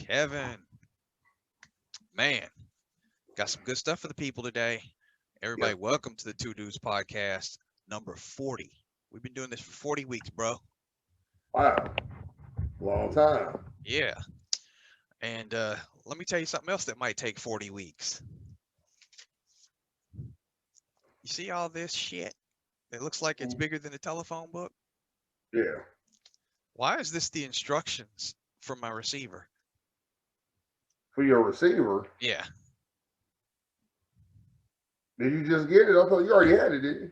Kevin, man, got some good stuff for the people today. Yes. Everybody, welcome to the Two Dudes Podcast, number 40. We've been doing this for 40 weeks, bro. Wow. Long time. Yeah. And let me tell you something else that might take 40 weeks. You see all this shit? It looks like it's bigger than a telephone book. Yeah. Why is this the instructions for my receiver? For your receiver, Yeah. did you just get it? I thought you already had it, didn't you?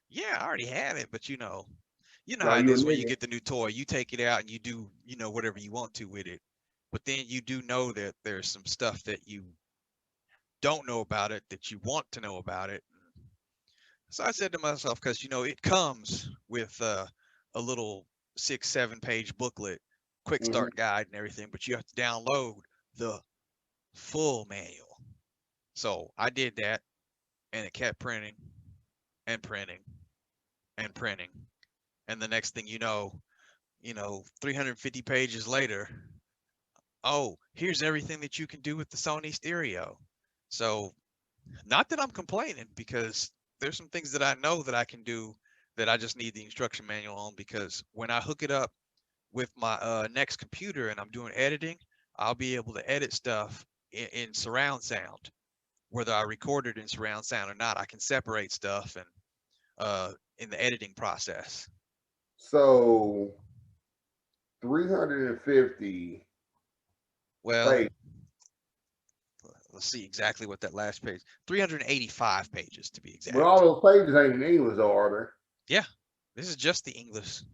Yeah, I already had it, but you know No, how it you a is when you nigga. get the new toy. You take it out and you do, whatever you want to with it. But then you do know that there's some stuff that you don't know about it that you want to know about it. So I said to myself, because it comes with a little 6, 7 page booklet, quick Mm-hmm. start guide and everything, but you have to download the full manual. So I did that, and it kept printing and printing and printing, and the next thing you know, 350 pages later, oh, here's everything that you can do with the Sony stereo. So, not that I'm complaining, because there's some things that I know that I can do that I just need the instruction manual on, because when I hook it up with my next computer and I'm doing editing, I'll be able to edit stuff in surround sound. Whether I record it in surround sound or not, I can separate stuff and in the editing process. So 350 Well, pages. let's see exactly what that last page. 385 pages to be But all exact. those pages ain't in English, though, are Yeah, this is just the English. they?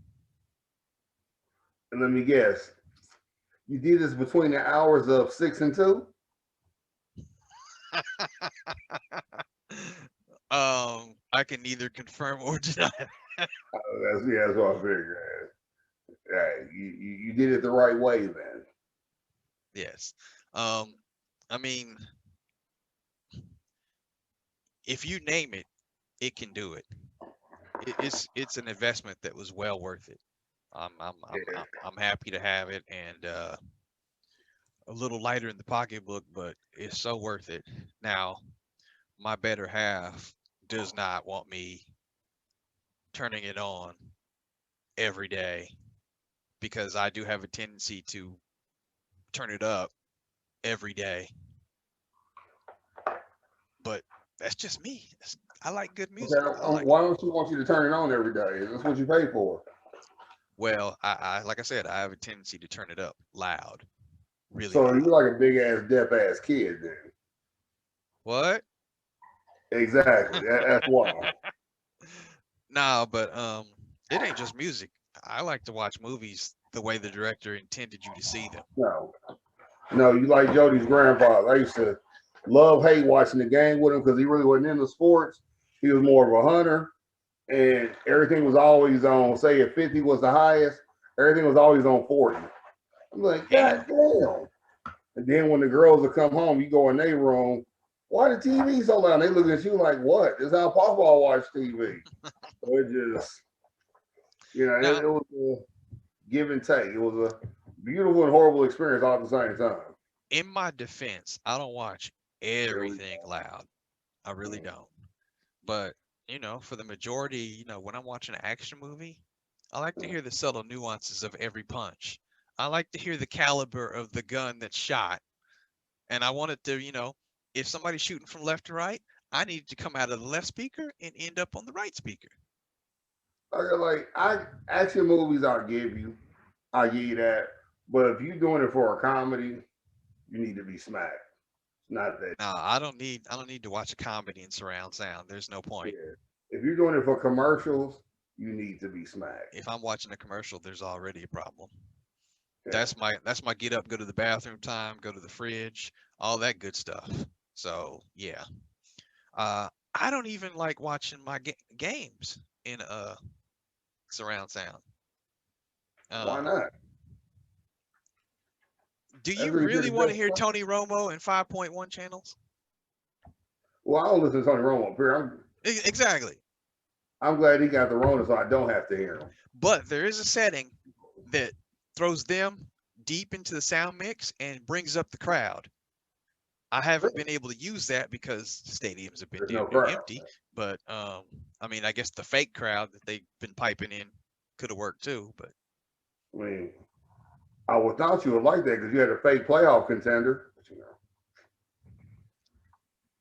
And let me guess. You did this between the hours of 6 and 2? I can neither confirm or deny. That's what I figured. Hey, you did it the right way then. Yes. Um, I mean, if you name it, it can do it. It's an investment that was well worth it. I'm happy to have it, and a little lighter in the pocketbook, but it's so worth it. Now, my better half does not want me turning it on every day, because I do have a tendency to turn it up every day. But that's just me. I like good Okay. music. I like. Why don't you want you to turn it on every day? That's what you pay for. Well, I like I said, I have a tendency to turn it up loud, really So you're loud. like a big ass deaf ass kid then. What? Exactly. That's why. Nah, but it ain't just music. I like to watch movies the way the director intended you to see them. No, no, you like Jody's grandfather. I used to love hate watching the game with him because he really wasn't into sports. He was more of a hunter, and everything was always on. Say if 50 was the highest, everything was always on 40. I'm like, Damn. God damn. And then when the girls would come home, you go in their room. Why the TV so loud? And they look at you like, what? This is how Papa watch TV. So it just, it, Now, it was a give and take. It was a beautiful and horrible experience all at the same time. in my defense, I don't watch There we everything loud. I really go. don't. But, for the majority, when I'm watching an action movie, I like to hear the subtle nuances of every punch. I like to hear the caliber of the gun that's shot. And I want it to, if somebody's shooting from left to right, I need it to come out of the left speaker and end up on the right speaker. I action movies, I give you that. But if you're doing it for a comedy, you need to be smacked. Not that. Now, I don't need to watch a comedy in surround sound. There's no point. Yeah. If you're doing it for commercials, you need to be smacked. If I'm watching a commercial, there's already a problem. Yeah. That's my get up, go to the bathroom time, go to the fridge, all that good stuff. So yeah, I don't even like watching my games in surround sound. Why Um, not? do That's you when you hear really the want to best hear stuff. Tony Romo and 5.1 channels? Well, I don't listen to Tony Romo up here. Exactly. I'm glad he got the Rona, so I don't have to hear him. But there is a setting that throws them deep into the sound mix and brings up the crowd. I haven't been able to use that because stadiums have been There's damn no near crowd. empty. But I mean, I guess the fake crowd that they've been piping in could have worked too. But I mean, I would thought you would like that because you had a fake playoff contender. But, you know,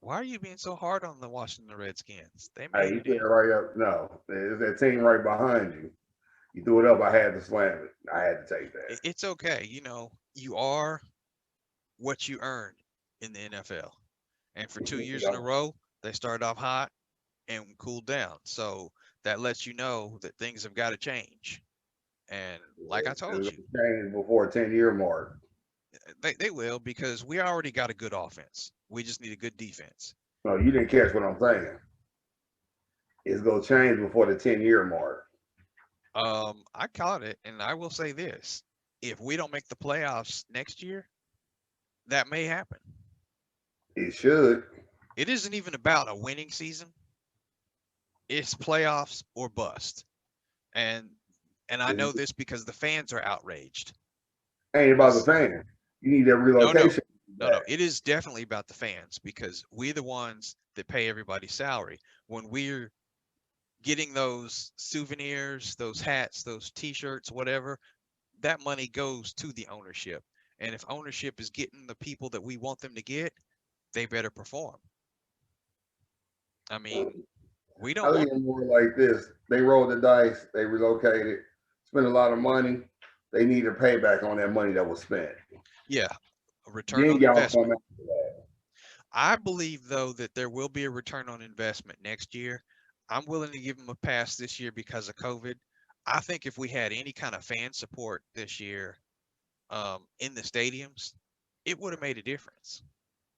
why are you being so hard on the Washington Redskins? They hey, made you it threw in. it right up. No, there's that team right behind you. You threw it up. I had to slam it. I had to take that. It's okay. You know, you are what you earn in the NFL. And for 2 years in a row, they started off hot and cooled down. So that lets you know that things have got to change. And like I told It'll you, change before a 10-year mark. they will because we already got a good offense. We just need a good defense. No, you didn't catch what I'm saying. It's gonna change before the 10-year mark. I caught it, and I will say this: if we don't make the playoffs next year, that may happen. It should. It isn't even about a winning season. It's playoffs or bust. And I know this because the fans are outraged. Ain't about the fan. You need that No, relocation. no. It is definitely about the fans because we're the ones that pay everybody's salary. When we're getting those souvenirs, those hats, those T-shirts, whatever, that money goes to the ownership. And if ownership is getting the people that we want them to get, they better perform. I mean, we I don't think want. it's more like this. They rolled the dice. They relocated. Spent a lot of money. They need a payback on that money that was spent. Yeah, a return Then on y'all come investment. after that. I believe though that there will be a return on investment next year. I'm willing to give them a pass this year because of COVID. I think if we had any kind of fan support this year in the stadiums, it would have made a difference.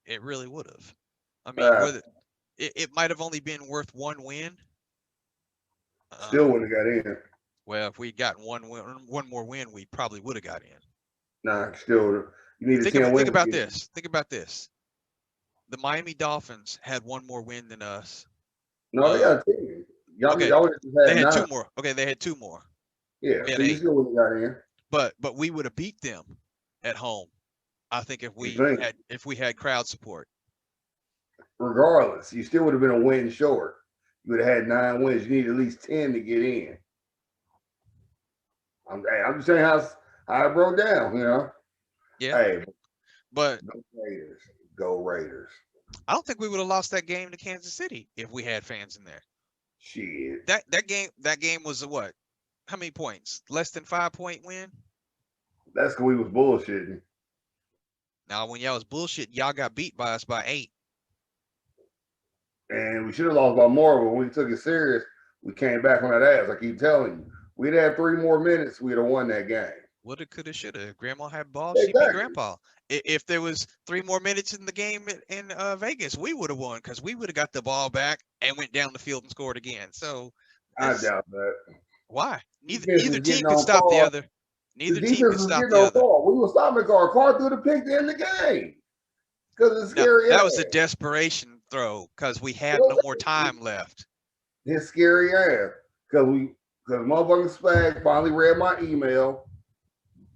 It really would have. I mean, Uh, whether it might have only been worth one win. Still Um, wouldn't have got in. well, if we'd gotten one more win, we probably would have got in. Nah, still. You need a Think 10 win. think about this. Think about this. The Miami Dolphins had one more win than us. No, they got 10. Y'all, Okay, y'all just they had had 9. two more. Okay, they had two more. Yeah, We so had you 8. still wouldn't have got in. But we would have beat them at home. I think You think? if we had crowd support. Regardless, you still would have been a win short. You would have had 9 wins. You need at least 10 to get in. I'm just saying how it broke down, you know. Yeah. Hey, But go Raiders. Go Raiders. I don't think we would have lost that game to Kansas City if we had fans in there. Shit. That game was a what? How many points? Less than 5-point win? That's because we was bullshitting. Now when y'all was bullshit, y'all got beat by us by 8. And we should have lost by more, but when we took it serious, we came back on that ass. I keep telling you. We'd had 3 more minutes, we'd have won that game. Woulda, coulda, shoulda. If Grandma had balls, she'd be Exactly. Grandpa. If there was 3 more minutes in the game in Vegas, we would have won because we would have got the ball back and went down the field and scored again. So I doubt that. why? Defense Neither was team getting could on stop the par. other. The Neither team defense could was stop getting the on other. par. We were stopping Carr. Carr threw the pick to end the game because it's No, scary. that was a desperation throw because we had no more time left. His scary ass because motherfucking Spag finally read my email,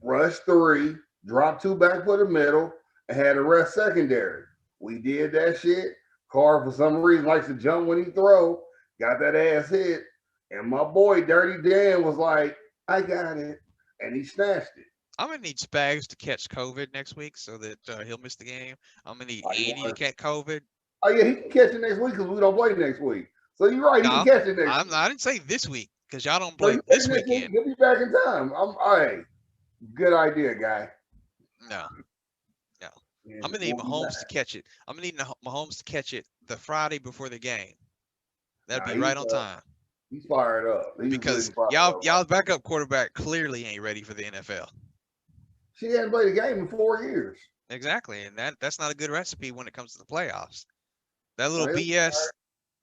rushed 3, dropped 2 back for the middle, and had a rest secondary. We did that shit. Carr, for some reason, likes to jump when he throw. Got that ass hit. And my boy, Dirty Dan, was like, I got it. And he snatched it. I'm going to need Spags to catch COVID next week so that he'll miss the game. I'm going to need Andy to catch COVID. Oh, yeah, he can catch it next week because we don't play next week. So you're right. He No, can catch it next week. I didn't say this week because y'all don't So play you this next week, weekend. he'll be back in time. Hey, good idea, guy. No. Yeah, I'm going to need Mahomes to catch it. I'm going to need Mahomes to catch it the Friday before the game. That'd be right on time. He's fired up. Because y'all's backup quarterback clearly ain't ready for the NFL. She hadn't played a game in 4 years. Exactly, and that's not a good recipe when it comes to the playoffs. That little BS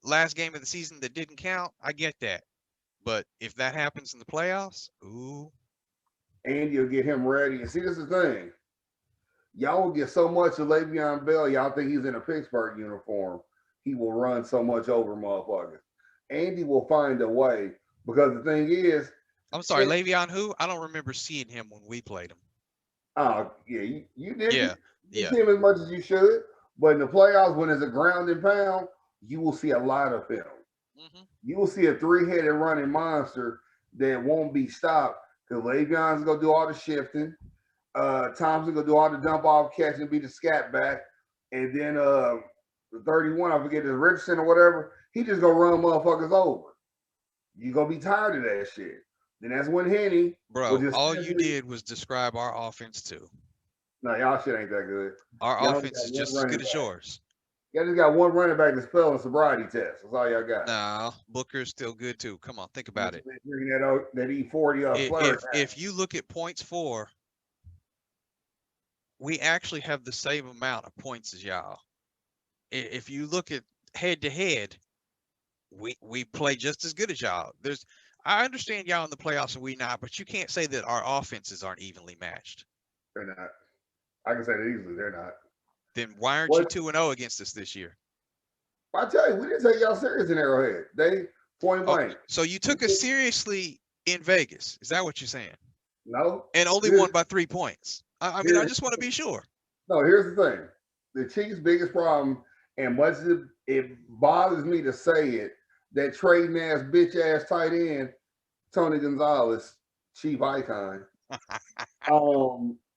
last game of the season that didn't count, I get that. But if that happens in the playoffs, ooh. Andy will get him ready. And see, this is the thing. Y'all will get so much of Le'Veon Bell, y'all think he's in a Pittsburgh uniform. He will run so much over motherfuckers. Andy will find a way because the thing is, I'm sorry, Le'Veon who? I don't remember seeing him when we played him. Oh, yeah, you didn't. Yeah, You yeah. see him as much as you should. But in the playoffs, when it's a ground and pound, you will see a lot of film. Hmm. You will see a three-headed running monster that won't be stopped because Le'Veon's gonna do all the shifting. Thompson gonna do all the dump off catch and be the scat back, and then the 31, I forget, the Richardson or whatever, he just gonna run motherfuckers over. You gonna be tired of that shit. Then that's when Henny will Bro, just all you simply, did was describe our offense too. no, y'all shit ain't that good. Our Y'all only offense got is one just as running good as back. yours. Y'all just got one running back that's failing sobriety test. That's all y'all got. Nah, Booker's still good too. Come on, think about it. Drinking that E40 flare. If you look at points for, we actually have the same amount of points as y'all. If you look at head to head, we play just as good as y'all. I understand y'all in the playoffs and we not, but you can't say that our offenses aren't evenly matched. They're not. I can say that easily. They're not. Then why aren't you What 2-0 against us this year? I tell you, we didn't take y'all serious in Arrowhead. They point Oh, blank. so you took us seriously in Vegas. Is that what you're saying? No. And only Here's, won by 3 points. I mean, I here's just want to be sure. no. Here's the thing. The Chiefs' biggest problem, and much as it bothers me to say it, that trading ass bitch ass tight end Tony Gonzalez, chief icon.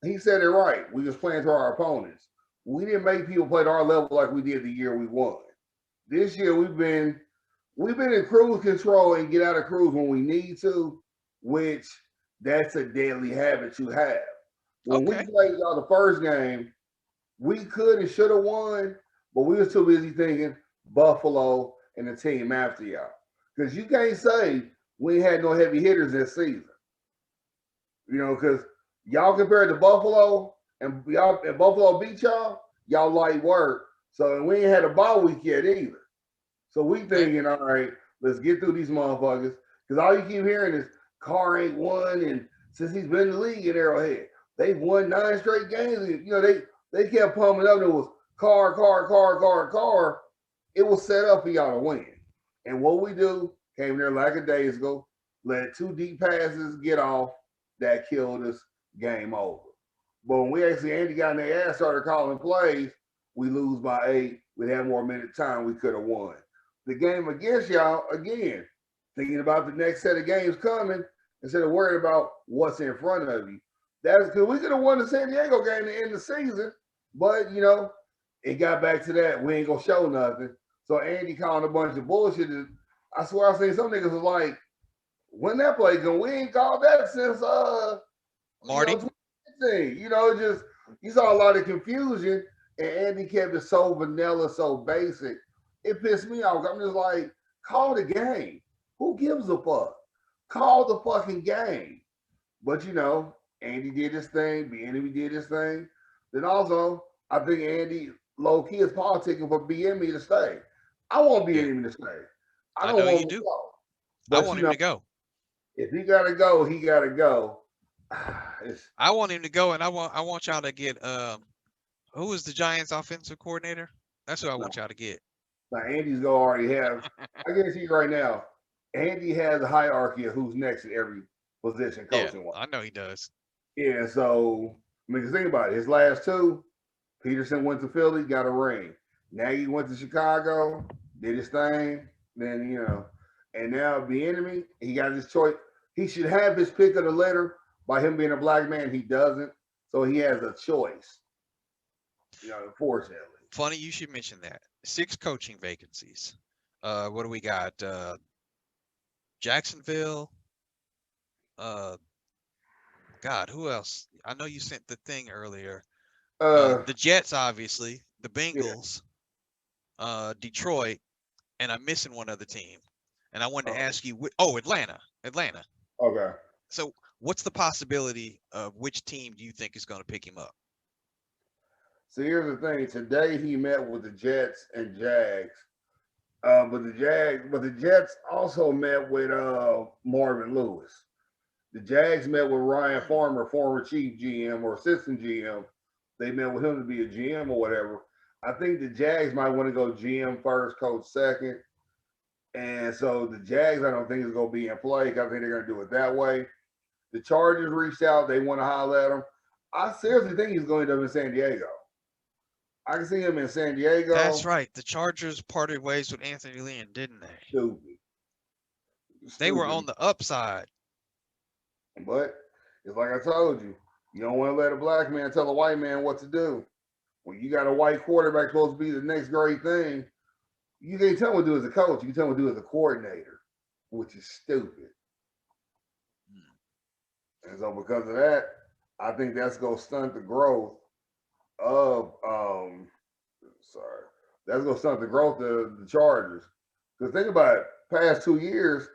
He said it right. We was playing to our opponents. We didn't make people play to our level like we did the year we won. This year we've been in cruise control and get out of cruise when we need to, which that's a deadly habit you have. When we Okay. played y'all the first game, we could and should have won, but we was too busy thinking Buffalo and the team after y'all. Because you can't say we had no heavy hitters this season. You know, because y'all compared to Buffalo and Buffalo beat y'all light work. So we ain't had a bye week yet either. So we Okay. thinking, all right, let's get through these motherfuckers. Because all you keep hearing is Carr ain't won, and since he's been in the league in Arrowhead, they've won 9 straight games. And, you know, they kept pumping up. It was Carr. It was set up for y'all to win. And what we do, came there like a days ago, let 2 deep passes get off, that killed us, game over. But when we actually Andy got in their ass, started calling plays, we lose by 8. We had more minute time, we could have won. The game against y'all, again, thinking about the next set of games coming instead of worrying about what's in front of you. That's because we could have won the San Diego game to end the season, but you know, it got back to that. We ain't gonna show nothing. So Andy calling a bunch of bullshit. I swear I seen some niggas was like, when that play going, we ain't called that since Marty. 2016. You know, just you saw a lot of confusion, and Andy kept it so vanilla, so basic. It pissed me off. I'm just like, call the game. Who gives a fuck? Call the fucking game. But you know, Andy did his thing, Bieniemy did his thing. Then also, I think Andy low key is politicking for Bieniemy to stay. I want Yeah, Bieniemy to stay. I I don't know want you him to do. go. I But want you him know, to go. if he gotta go, he gotta go. I want him to go, and I want y'all to get who is the Giants offensive coordinator? That's who I No, want y'all to get. now Andy's gonna already have. I guarantee you right now, Andy has a hierarchy of who's next at every position Yeah, coaching wise. I know he does. Yeah, so I mean, think about it. His last 2, Peterson went to Philly, got a ring. Nagy went to Chicago, did his thing. Then you know, and now Bieniemy, he got his choice. He should have his pick of the litter. By him being a black man, he doesn't. So he has a choice. You know, unfortunately. Funny you should mention that. 6 coaching vacancies. What do we got? Jacksonville. God, who else? I know you sent the thing earlier. The Jets, obviously. The Yeah. Bengals. Detroit, and I'm missing one other team. And I wanted to ask you, Atlanta. Okay. So, what's the possibility of which team do you think is going to pick him up? So here's the thing. Today he met with the Jets and Jags. But the Jets also met with Marvin Lewis. The Jags met with Ryan Farmer, former chief GM or assistant GM. They met with him to be a GM or whatever. I think the Jags might want to go GM first, coach second. And so the Jags, I don't think is going to be in play. I think they're going to do it that way. The Chargers reached out. They want to holler at them. I seriously think he's going to end up in San Diego. I can see him in San Diego. That's right. The Chargers parted ways with Anthony Lynn, didn't they? Stupid. They were on the upside. But it's like I told you, you don't want to let a black man tell a white man what to do. When you got a white quarterback supposed to be the next great thing, you can't tell him what to do as a coach. You can tell him what to do as a coordinator, which is stupid. And so because of that, I think that's going to stunt the growth of that's going to stunt the growth of the Chargers. Because think about it, past 2 years,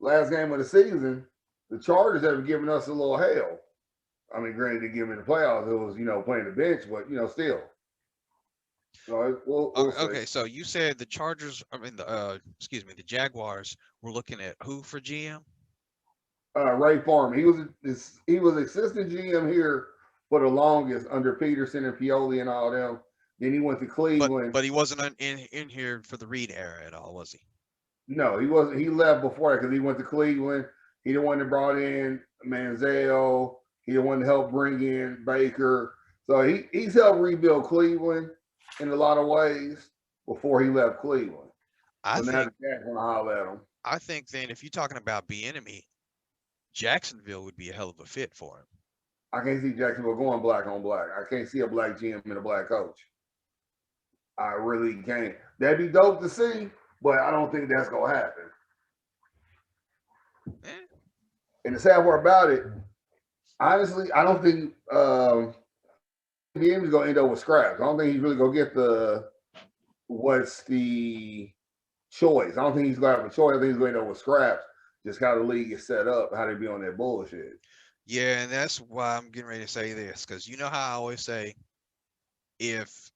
last game of the season, the Chargers have given us a little hell. I mean, granted, they give me the playoffs. It was, playing the bench, but still. So we'll okay, so you said the Chargers. I mean, the Jaguars were looking at who for GM? Ray Farmer. He was assistant GM here for the longest under Peterson and Pioli and all them. Then he went to Cleveland. But he wasn't in here for the Reed era at all, was he? No, he wasn't. He left before that because he went to Cleveland. He the one that brought in Manziel. He the one to help bring in Baker. So he's helped rebuild Cleveland in a lot of ways before he left Cleveland. I think now the Jacks want to holler at him. I think then if you're talking about Bieniemy, Jacksonville would be a hell of a fit for him. I can't see Jacksonville going black on black. I can't see a black GM and a black coach. I really can't. That'd be dope to see, but I don't think that's gonna happen. And the sad part about it, honestly, I don't think GM's gonna end up with scraps. I don't think he's really gonna get what's the choice. I don't think he's gonna have a choice. I think he's gonna end up with scraps. Just how the league is set up, how they be on that bullshit. Yeah, and that's why I'm getting ready to say this, because you know how I always say, if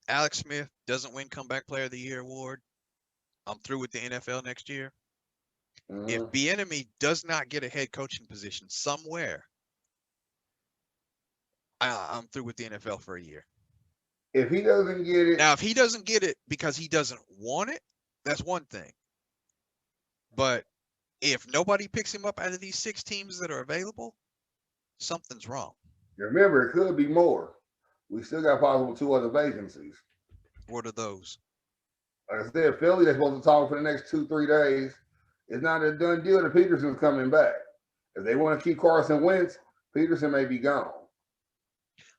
Alex Smith doesn't win Comeback Player of the Year award, I'm through with the NFL next year. If Bieniemy does not get a head coaching position somewhere, I'm through with the NFL for a year. If he doesn't get it, now if he doesn't get it because he doesn't want it, that's one thing. But if nobody picks him up out of these 6 teams that are available, something's wrong. Remember, it could be more. We still got possible 2 other vacancies. What are those? Like I said, Philly, they're supposed to talk for the next 2-3 days. It's not a done deal that Peterson's coming back. If they want to keep Carson Wentz, Peterson may be gone.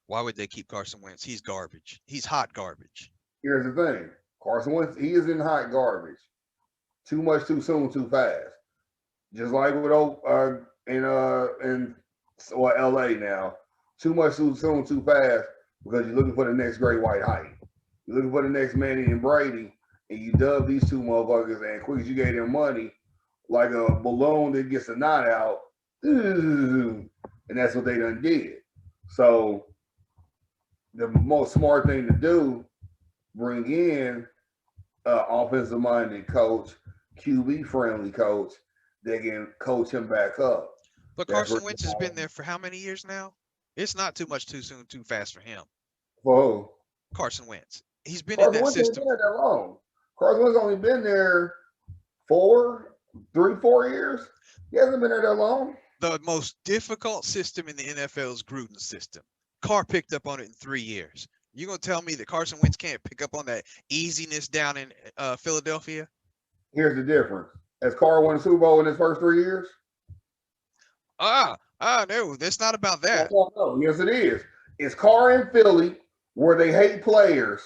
Why would they keep Carson Wentz? He's garbage. He's hot garbage. Here's the thing. Carson Wentz, he is in hot garbage. Too much, too soon, too fast. Just like with in LA now. Too much, too soon, too fast because you're looking for the next great white hype. You're looking for the next Manning and Brady, and you dub these 2 motherfuckers, and quick as you gave them money, like a balloon that gets a knot out, and that's what they done did. So the most smart thing to do, bring in an offensive-minded coach, QB-friendly coach that can coach him back up. But Carson Wentz has been there for how many years now? It's not too much, too soon, too fast for him. Whoa. Carson Wentz. He's been in that system. Been there that long. Carson Wentz only been there 4 years. He hasn't been there that long. The most difficult system in the NFL is Gruden's system. Carr picked up on it in 3 years. You gonna tell me that Carson Wentz can't pick up on that easiness down in Philadelphia? Here's the difference. Has Carr won a Super Bowl in his first 3 years? No, that's not about that. No. Yes, it is. It's Carr in Philly where they hate players,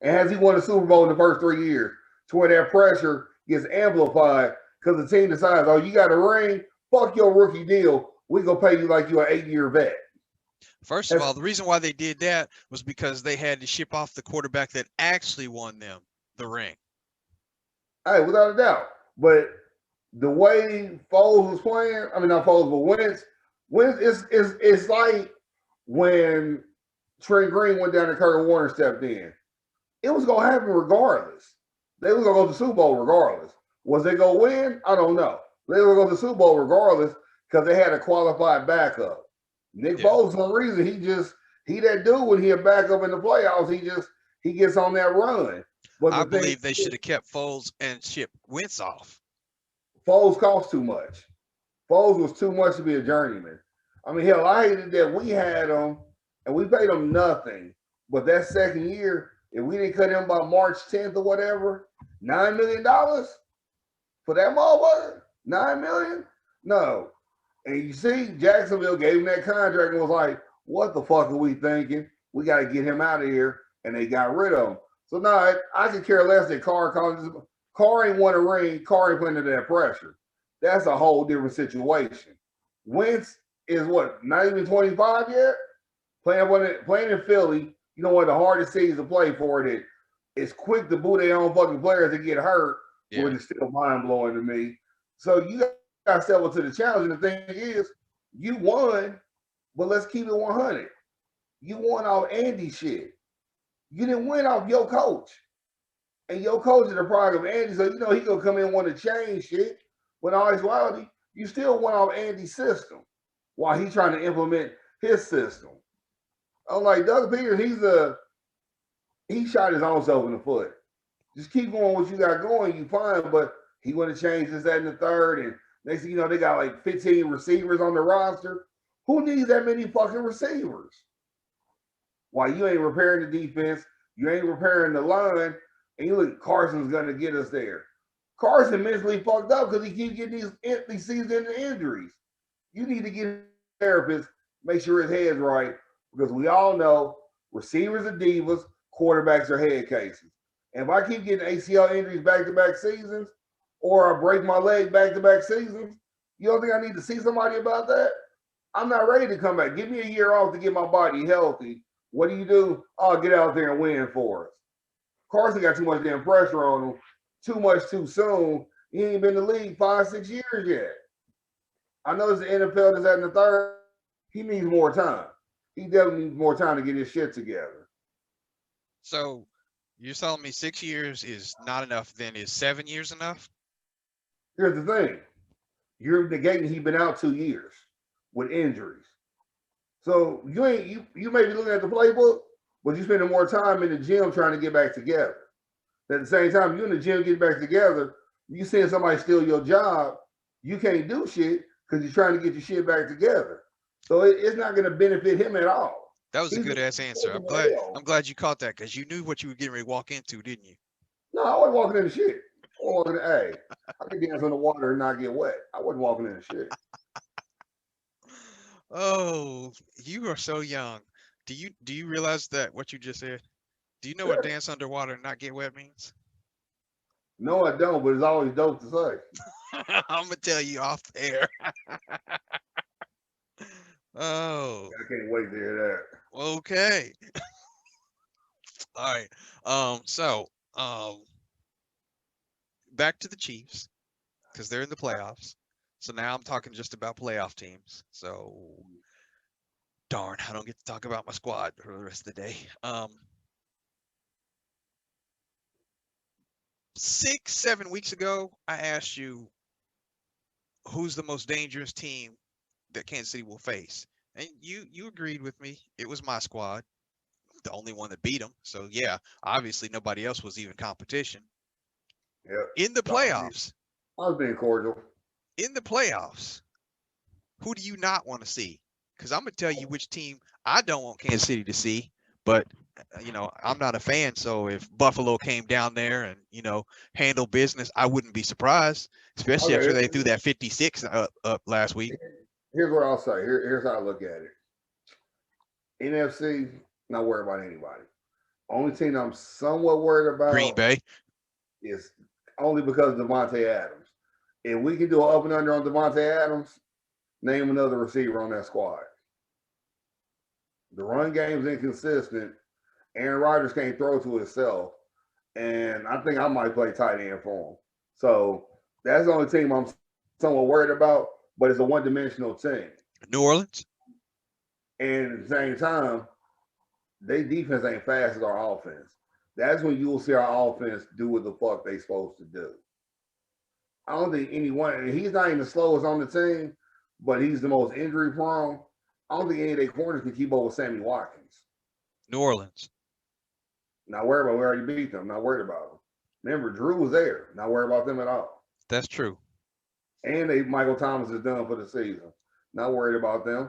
and has he won a Super Bowl in the first 3 years to where that pressure gets amplified because the team decides, oh, you got a ring? Fuck your rookie deal. We gonna pay you like you're an 8-year vet. First of all, the reason why they did that was because they had to ship off the quarterback that actually won them the ring. Hey, without a doubt. But the way Foles was playing, I mean not Foles, but Wentz is like when Trent Green went down and Kurt Warner stepped in. It was gonna happen regardless. They was gonna go to the Super Bowl regardless. Was they gonna win? I don't know. They were gonna go to the Super Bowl regardless because they had a qualified backup. Nick Foles, for some reason, he that dude when he a backup in the playoffs, he gets on that run. But I believe they should have kept Foles and shipped Wentz off. Foles cost too much. Foles was too much to be a journeyman. I mean, hell, I hated that we had him and we paid him nothing. But that second year, if we didn't cut him by March 10th or whatever, $9 million for that motherfucker? 9 million? No. And you see, Jacksonville gave him that contract and was like, what the fuck are we thinking? We got to get him out of here. And they got rid of him. So now I could care less that Carr ain't won a ring. Carr ain't putting under that pressure. That's a whole different situation. Wentz is what, not even 25 yet? Playing in Philly, you know, one of the hardest cities to play for it. It's quick to boo their own fucking players to get hurt, which is still mind blowing to me. So you got to step up to the challenge. And the thing is, you won, but let's keep it 100. You won off Andy shit. You didn't win off your coach. And your coach is the product of Andy. So, you know, he going to come in and want to change shit. But in all actuality, you still went off Andy's system while he's trying to implement his system. Unlike Doug Peters, he shot his own self in the foot. Just keep going what you got going, you fine. But he want to change this, that, and the third. And next thing you know, they got like 15 receivers on the roster. Who needs that many fucking receivers? Why you ain't repairing the defense, you ain't repairing the line, and you look, Carson's gonna get us there. Carson mentally fucked up because he keeps getting these season injuries. You need to get a therapist, make sure his head's right, because we all know receivers are divas, quarterbacks are head cases. And if I keep getting ACL injuries back-to-back seasons, or I break my leg back-to-back seasons, you don't think I need to see somebody about that? I'm not ready to come back. Give me a year off to get my body healthy. What do? Oh, get out there and win for us. Carson got too much damn pressure on him, too much too soon. He ain't been in the league 5-6 years yet. I know it's the NFL that's at the third. He needs more time. He definitely needs more time to get his shit together. So you're telling me 6 years is not enough, then is 7 years enough? Here's the thing. You're negating he's been out 2 years with injuries. So you may be looking at the playbook, but you're spending more time in the gym trying to get back together. At the same time, you in the gym getting back together, you seeing somebody steal your job, you can't do shit because you're trying to get your shit back together. So it's not going to benefit him at all. That was a good ass answer. I'm glad you caught that because you knew what you were getting ready to walk into, didn't you? No, I wasn't walking into shit. Hey, I could dance on the water and not get wet. I wasn't walking into shit. Oh, you are so young. Do you realize that what you just said? Do you know what dance underwater and not get wet means? No, I don't, but it's always dope to say. I'm gonna tell you off air. Oh, I can't wait to hear that. Okay. All right. Back to the Chiefs because they're in the playoffs. So now I'm talking just about playoff teams. So darn, I don't get to talk about my squad for the rest of the day. 6-7 weeks ago, I asked you who's the most dangerous team that Kansas City will face, and you agreed with me. It was my squad, the only one that beat them. So yeah, obviously nobody else was even competition. Yeah. In the playoffs, I was being cordial. In the playoffs, who do you not want to see? Because I'm gonna tell you which team I don't want Kansas City to see, but you know, I'm not a fan, so if Buffalo came down there and, you know, handled business, I wouldn't be surprised, especially after they threw that 56 up last week. Here's what I'll say. Here's how I look at it. NFC, not worried about anybody. Only team I'm somewhat worried about Green Bay is only because of Davante Adams. If we can do an up and under on Davante Adams, name another receiver on that squad. The run game's inconsistent. Aaron Rodgers can't throw to himself. And I think I might play tight end for him. So that's the only team I'm somewhat worried about, but it's a one-dimensional team. New Orleans. And at the same time, their defense ain't fast as our offense. That's when you will see our offense do what the fuck they supposed to do. I don't think anyone, and he's not even the slowest on the team, but he's the most injury prone. I don't think any of their corners can keep up with Sammy Watkins. New Orleans. Not worried about, we already beat them. Not worried about them. Remember, Drew was there. Not worried about them at all. That's true. And Michael Thomas is done for the season. Not worried about them.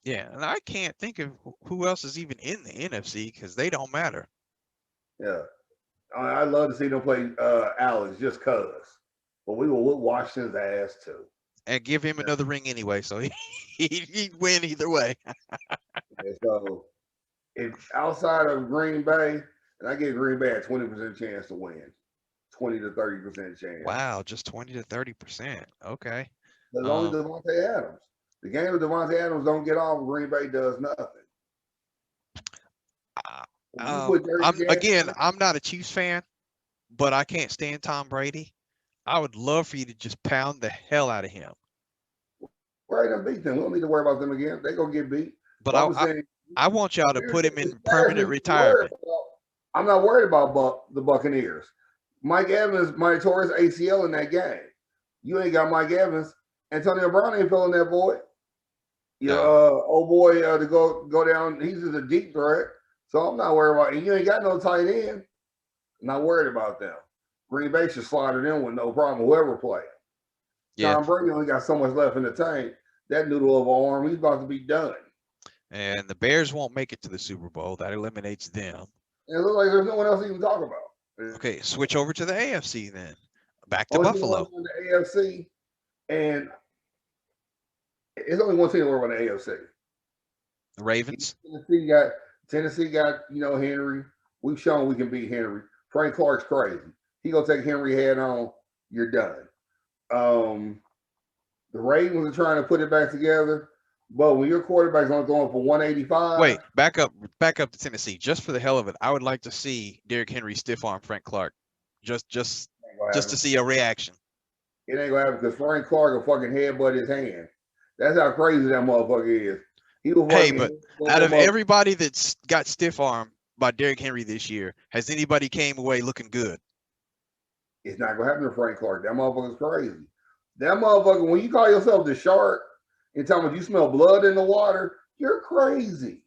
Yeah, and I can't think of who else is even in the NFC because they don't matter. Yeah. I'd love to see them play Alex just cause. But we will whoop Washington's ass too. And give him another ring anyway, so he'd win either way. And so if outside of Green Bay, and I give Green Bay a 20% chance to win. 20 to 30% chance. Wow, just 20 to 30%. Okay. There's only Devontae Adams. The game of Devontae Adams don't get off, Green Bay does nothing. I'm not a Chiefs fan, but I can't stand Tom Brady. I would love for you to just pound the hell out of him. Right, them beat them. We don't need to worry about them again. They gonna get beat. But I want y'all to put him in permanent retirement. I'm not worried about the Buccaneers. Mike Evans might tore his ACL in that game. You ain't got Mike Evans. Antonio Brown ain't filling that void. Old boy to go down. He's just a deep threat. So I'm not worried about. And you ain't got no tight end. I'm not worried about them. Green Bay should slide it in with no problem. Whoever play. Yeah. Tom Brady only got so much left in the tank. That noodle of an arm, he's about to be done. And the Bears won't make it to the Super Bowl. That eliminates them. And it looks like there's no one else to even talk about. Okay, switch over to the AFC then. Back to Buffalo. The AFC, and it's only one team to worry about the AFC. The Ravens. Tennessee got Henry. We've shown we can beat Henry. Frank Clark's crazy. He gonna take Henry head on. You're done. The Ravens are trying to put it back together, but when your quarterback's only going for 185. Wait, back up to Tennessee. Just for the hell of it, I would like to see Derrick Henry stiff arm Frank Clark, just to see a reaction. It ain't gonna happen because Frank Clark will fucking headbutt his hand. That's how crazy that motherfucker is. But out of everybody that's got stiff arm by Derrick Henry this year, has anybody came away looking good? It's not gonna happen to Frank Clark. That motherfucker's crazy. That motherfucker, when you call yourself the shark and tell me you smell blood in the water, you're crazy.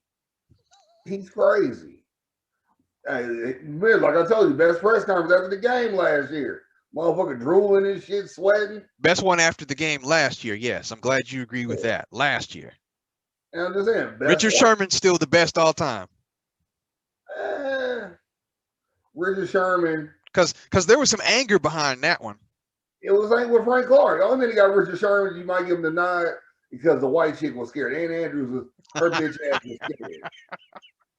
He's crazy. Like I told you, best press conference after the game last year. Motherfucker drooling and shit, sweating. Best one after the game last year. Yes, I'm glad you agree with that. Last year. And I'm just saying, Richard Sherman's still the best all time. Richard Sherman. Because there was some anger behind that one. It was like with Frank Clark. The only thing he got Richard Sherman, you might give him the nod because the white chick was scared. Ann Andrews was her bitch ass was scared.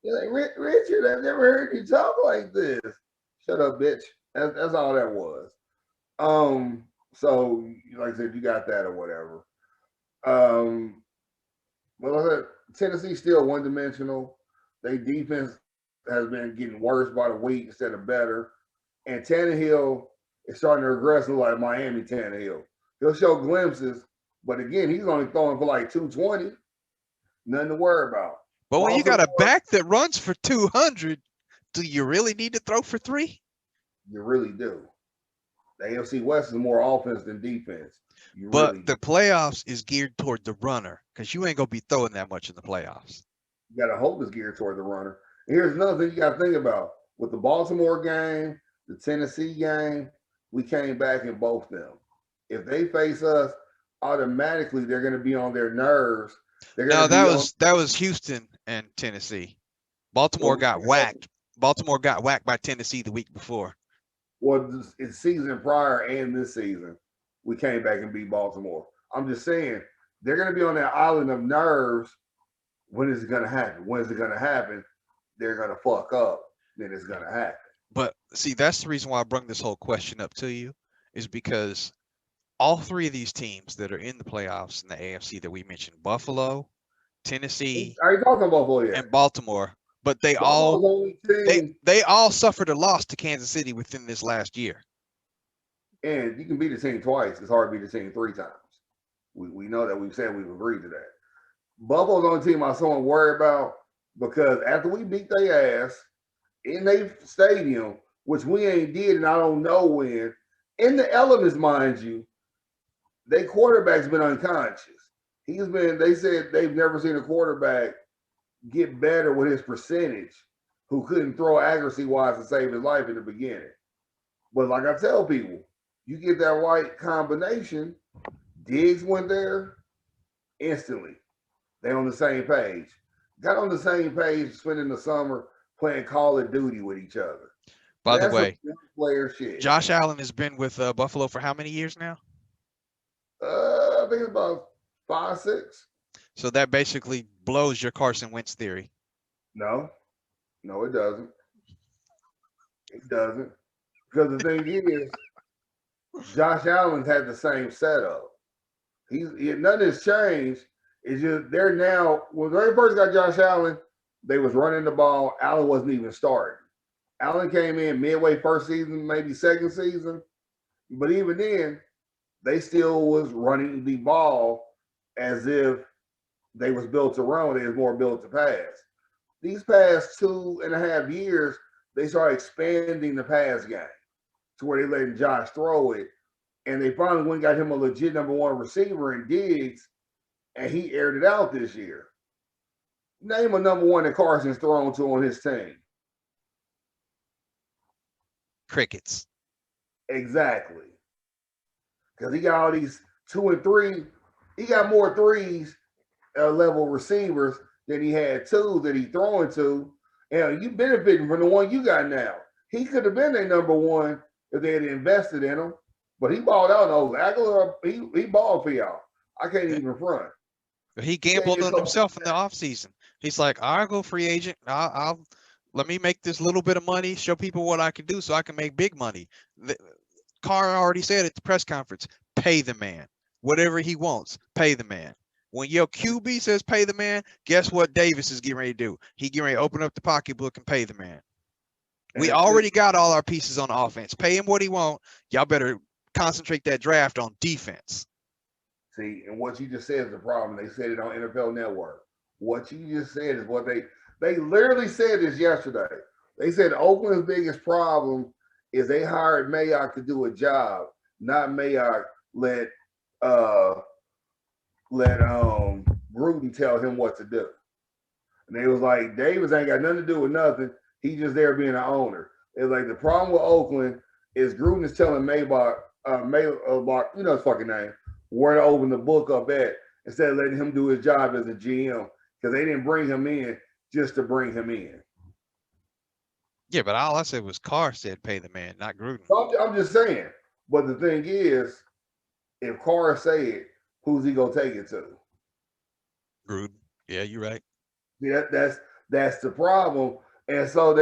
You're like, Richard, I've never heard you talk like this. Shut up, bitch. That's all that was. So like I said, you got that or whatever. Well, Tennessee's still one-dimensional. Their defense has been getting worse by the week instead of better. And Tannehill is starting to regress like Miami Tannehill. He'll show glimpses, but again, he's only throwing for like 220. Nothing to worry about. But when you got a back that runs for 200, do you really need to throw for 3? You really do. The AFC West is more offense than defense. But the playoffs is geared toward the runner because you ain't going to be throwing that much in the playoffs. You got to hope it's geared toward the runner. And here's another thing you got to think about. With the Baltimore game, the Tennessee game, we came back in both them. If they face us, automatically they're going to be on their nerves. That was Houston and Tennessee. Baltimore got whacked. Baltimore got whacked by Tennessee the week before. Well, it's season prior and this season, we came back and beat Baltimore. I'm just saying, they're going to be on that island of nerves. When is it going to happen? When is it going to happen? They're going to fuck up. Then it's going to happen. But see, that's the reason why I brought this whole question up to you, is because all 3 of these teams that are in the playoffs in the AFC that we mentioned, Buffalo, Tennessee, are you talking about Buffalo yet? And Baltimore, but they all suffered a loss to Kansas City within this last year. And you can beat a team twice. It's hard to beat a team 3 times. We know that. We've said we've agreed to that. Buffalo's the only team I'm so worried about because after we beat their ass in their stadium, which we ain't did, and I don't know when, in the elements, mind you, their quarterback's been unconscious. They said they've never seen a quarterback get better with his percentage who couldn't throw accuracy-wise to save his life in the beginning. But like I tell people, you get that right combination, Diggs went there instantly. They on the same page. Got on the same page, spending the summer playing Call of Duty with each other. By the That's some way, young player shit. Josh Allen has been with Buffalo for how many years now? I think it's about 5, 6. So that basically blows your Carson Wentz theory. No, no, it doesn't. It doesn't. Because the thing is, Josh Allen's had the same setup. Nothing has changed. It's just they're now when they first got Josh Allen, they was running the ball. Allen wasn't even starting. Allen came in midway first season, maybe second season, but even then, they still was running the ball as if they was built to run. They was more built to pass. These past 2.5 years, they started expanding the pass game to where they letting Josh throw it, and they finally went and got him a legit number one receiver in Diggs, and he aired it out this year. Name a number one that Carson's thrown to on his team. Crickets. Exactly. Because he got all these 2 and 3. He got more threes level receivers than he had 2s that he throwing to. And you benefiting from the one you got now. He could have been their number one if they had invested in him. But he balled out those. Aguilar, he balled for y'all. I can't even front. He gambled on himself in the offseason. He's like, I'll go free agent. I'll let me make this little bit of money, show people what I can do so I can make big money. Carr already said at the press conference, pay the man. Whatever he wants, pay the man. When your QB says pay the man, guess what Davis is getting ready to do? He getting ready to open up the pocketbook and pay the man. We already got all our pieces on offense. Pay him what he want. Y'all better concentrate that draft on defense. See, and what you just said is the problem. They said it on NFL Network. What you just said is what they literally said this yesterday. They said Oakland's biggest problem is they hired Mayock to do a job, not Mayock let Gruden tell him what to do. And they was like, Davis ain't got nothing to do with nothing. He's just there being an owner. It's like the problem with Oakland is Gruden is telling Maybach, you know his fucking name, where to open the book up at instead of letting him do his job as a GM because they didn't bring him in just to bring him in. Yeah, but all I said was Carr said pay the man, not Gruden. So I'm just saying. But the thing is, if Carr say it, who's he gonna take it to? Gruden. Yeah, you're right. Yeah, that's the problem. And so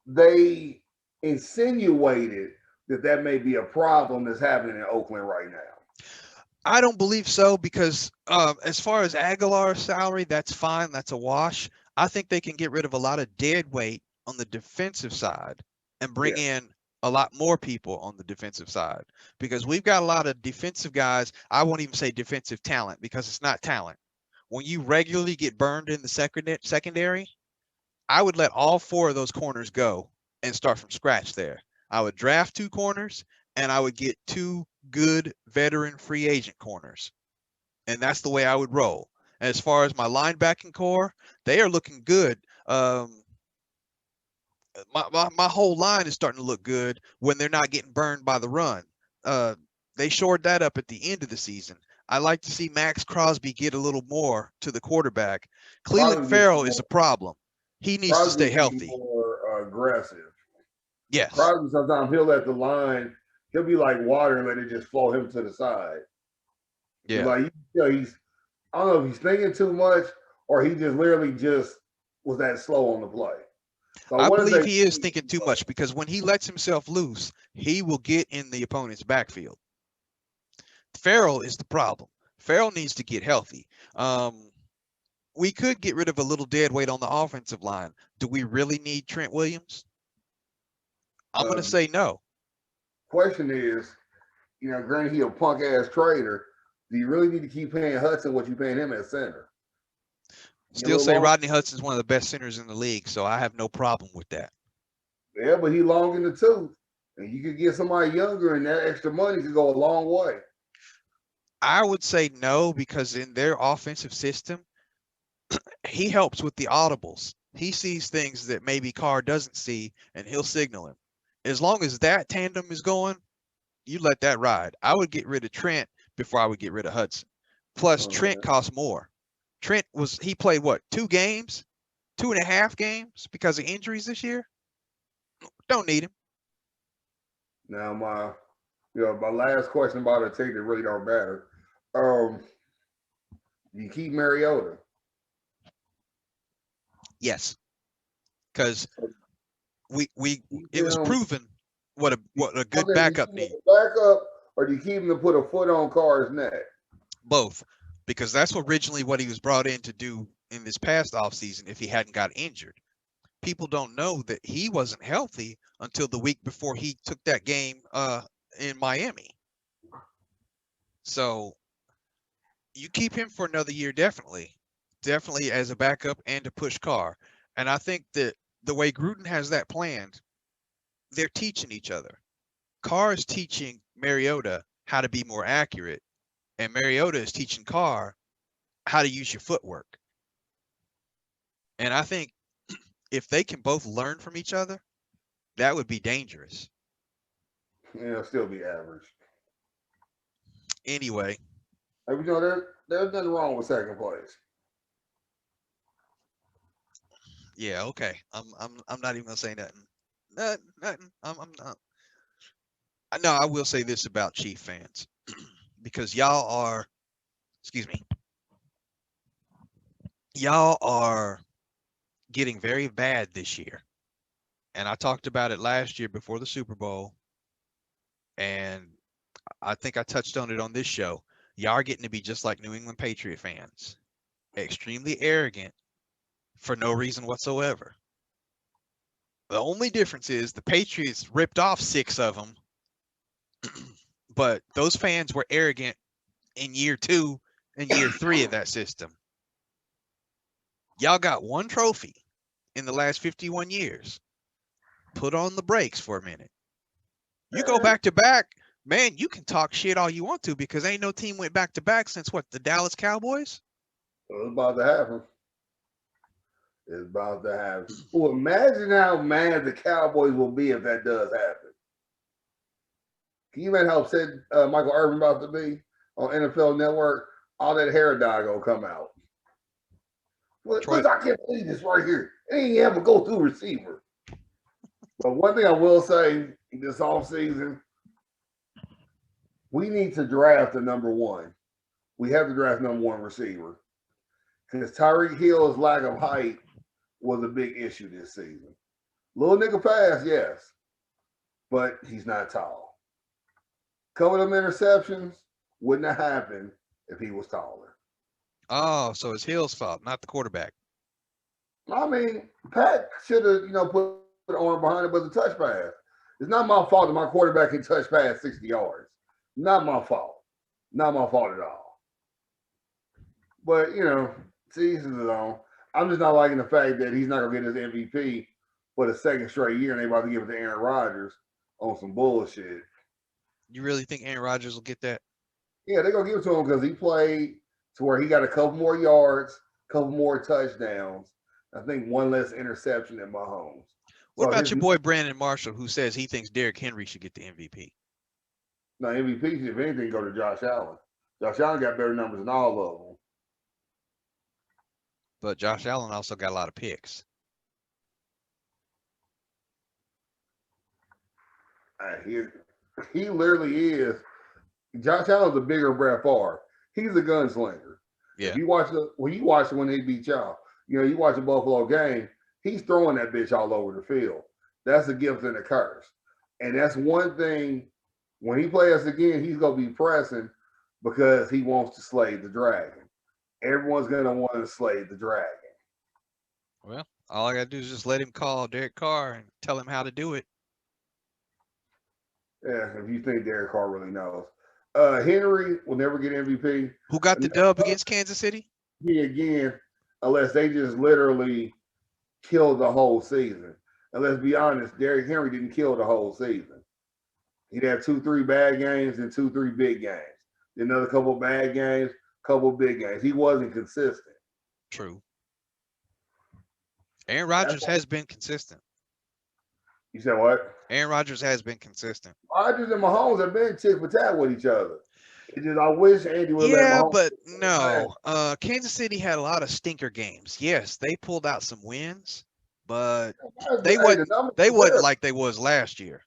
they insinuated that may be a problem that's happening in Oakland right now. I don't believe so because as far as Aguilar's salary, that's fine. That's a wash. I think they can get rid of a lot of dead weight on the defensive side and bring in a lot more people on the defensive side because we've got a lot of defensive guys. I won't even say defensive talent because it's not talent. When you regularly get burned in the secondary, I would let all 4 of those corners go and start from scratch there. I would draft 2 corners and I would get 2 good veteran free agent corners. And that's the way I would roll. As far as my linebacking core, they are looking good. My whole line is starting to look good when they're not getting burned by the run. They shored that up at the end of the season. I like to see Max Crosby get a little more to the quarterback. Cleveland Farrell is a problem. He needs to stay healthy. More aggressive. Yes. Crosby sometimes he'll let the line, he'll be like water and let it just flow him to the side. Yeah. Like he's I don't know if he's thinking too much or he just literally just was that slow on the play. So I believe he is thinking too much because when he lets himself loose, he will get in the opponent's backfield. Farrell is the problem. Farrell needs to get healthy. We could get rid of a little dead weight on the offensive line. Do we really need Trent Williams? I'm going to say no. Question is, granted he a punk ass trader, do you really need to keep paying Hudson what you paying him at center? Still say Rodney Hudson's one of the best centers in the league, so I have no problem with that. Yeah, but he long in the tooth. And you could get somebody younger and that extra money could go a long way. I would say no because in their offensive system, he helps with the audibles. He sees things that maybe Carr doesn't see, and he'll signal him. As long as that tandem is going, you let that ride. I would get rid of Trent before I would get rid of Hudson. Plus, Trent costs more. Trent he played what, 2 games, 2.5 games because of injuries this year. Don't need him. Now my last question about a take that really don't matter. You keep Mariota. Yes, because it was Him, proven what a good okay, backup do you need. keep him backup, or do you keep him to put a foot on Carr's neck? Both, because that's originally what he was brought in to do in this past offseason if he hadn't got injured. People don't know that he wasn't healthy until the week before he took that game in Miami. So you keep him for another year, definitely as a backup and to push Carr. And I think that the way Gruden has that planned, they're teaching each other. Carr is teaching Mariota how to be more accurate, and Mariota is teaching Carr how to use your footwork. And I think if they can both learn from each other, that would be dangerous. It'll still be average. Anyway, Like, there's nothing wrong with second place. yeah, okay. I'm not even gonna say nothing. Nothing. I'm not. No, I will say this about Chief fans because excuse me, y'all are getting very bad this year. And I talked about it last year before the Super Bowl, and I think I touched on it on this show. Y'all are getting to be just like New England Patriot fans, extremely arrogant for no reason whatsoever. The only difference is the Patriots ripped off 6 of them, but those fans were arrogant in year 2 and year 3 of that system. Y'all got 1 trophy in the last 51 years. Put on the brakes for a minute. You go back to back, man, you can talk shit all you want to because ain't no team went back to back since what, the Dallas Cowboys? It's about to happen. It's about to happen. Well, imagine how mad the Cowboys will be if that does happen. Can you imagine how upset Michael Irvin about to be on NFL Network? All that hair dye gonna come out. Look, I can't believe this right here. It ain't ever go through receiver. But one thing I will say this offseason, we need to draft a number 1. We have to draft number 1 receiver. Because Tyreek Hill's lack of height was a big issue this season. Little nigga fast, yes. But he's not tall. Cover them interceptions wouldn't have happened if he was taller. Oh, so it's Hill's fault, not the quarterback. I mean, Pat should have, put an arm behind it, but the touch pass. It's not my fault that my quarterback can touch pass 60 yards. Not my fault. Not my fault at all. But, season's on. I'm just not liking the fact that he's not going to get his MVP for the second straight year and they're about to give it to Aaron Rodgers on some bullshit. You really think Aaron Rodgers will get that? Yeah, they're going to give it to him because he played to where he got a couple more yards, couple more touchdowns. I think 1 less interception than Mahomes. What about your boy Brandon Marshall, who says he thinks Derrick Henry should get the MVP? No, MVP, if anything, go to Josh Allen. Josh Allen got better numbers than all of them. But Josh Allen also got a lot of picks. He literally is. Josh Allen's a bigger Brett Favre. He's a gunslinger. Yeah. If you watch when they beat y'all, you watch the Buffalo game, he's throwing that bitch all over the field. That's a gift and a curse. And that's one thing, when he plays again, he's going to be pressing because he wants to slay the dragon. Everyone's going to want to slay the dragon. Well, all I got to do is just let him call Derek Carr and tell him how to do it. Yeah, if you think Derek Carr really knows. Henry will never get MVP. Who got the dub against Kansas City? He again, unless they just literally killed the whole season. And let's be honest, Derrick Henry didn't kill the whole season. He'd have 2-3 bad games and 2-3 big games. Then another couple of bad games, couple of big games. He wasn't consistent. True. Aaron Rodgers has been consistent. You said what? Aaron Rodgers has been consistent. Rodgers and Mahomes have been tit for tat with each other. It's just I wish Andy would let Yeah, Mahomes. but no. Kansas City had a lot of stinker games. Yes, they pulled out some wins, but Hey, the numbers they was wasn't there. like they was last year.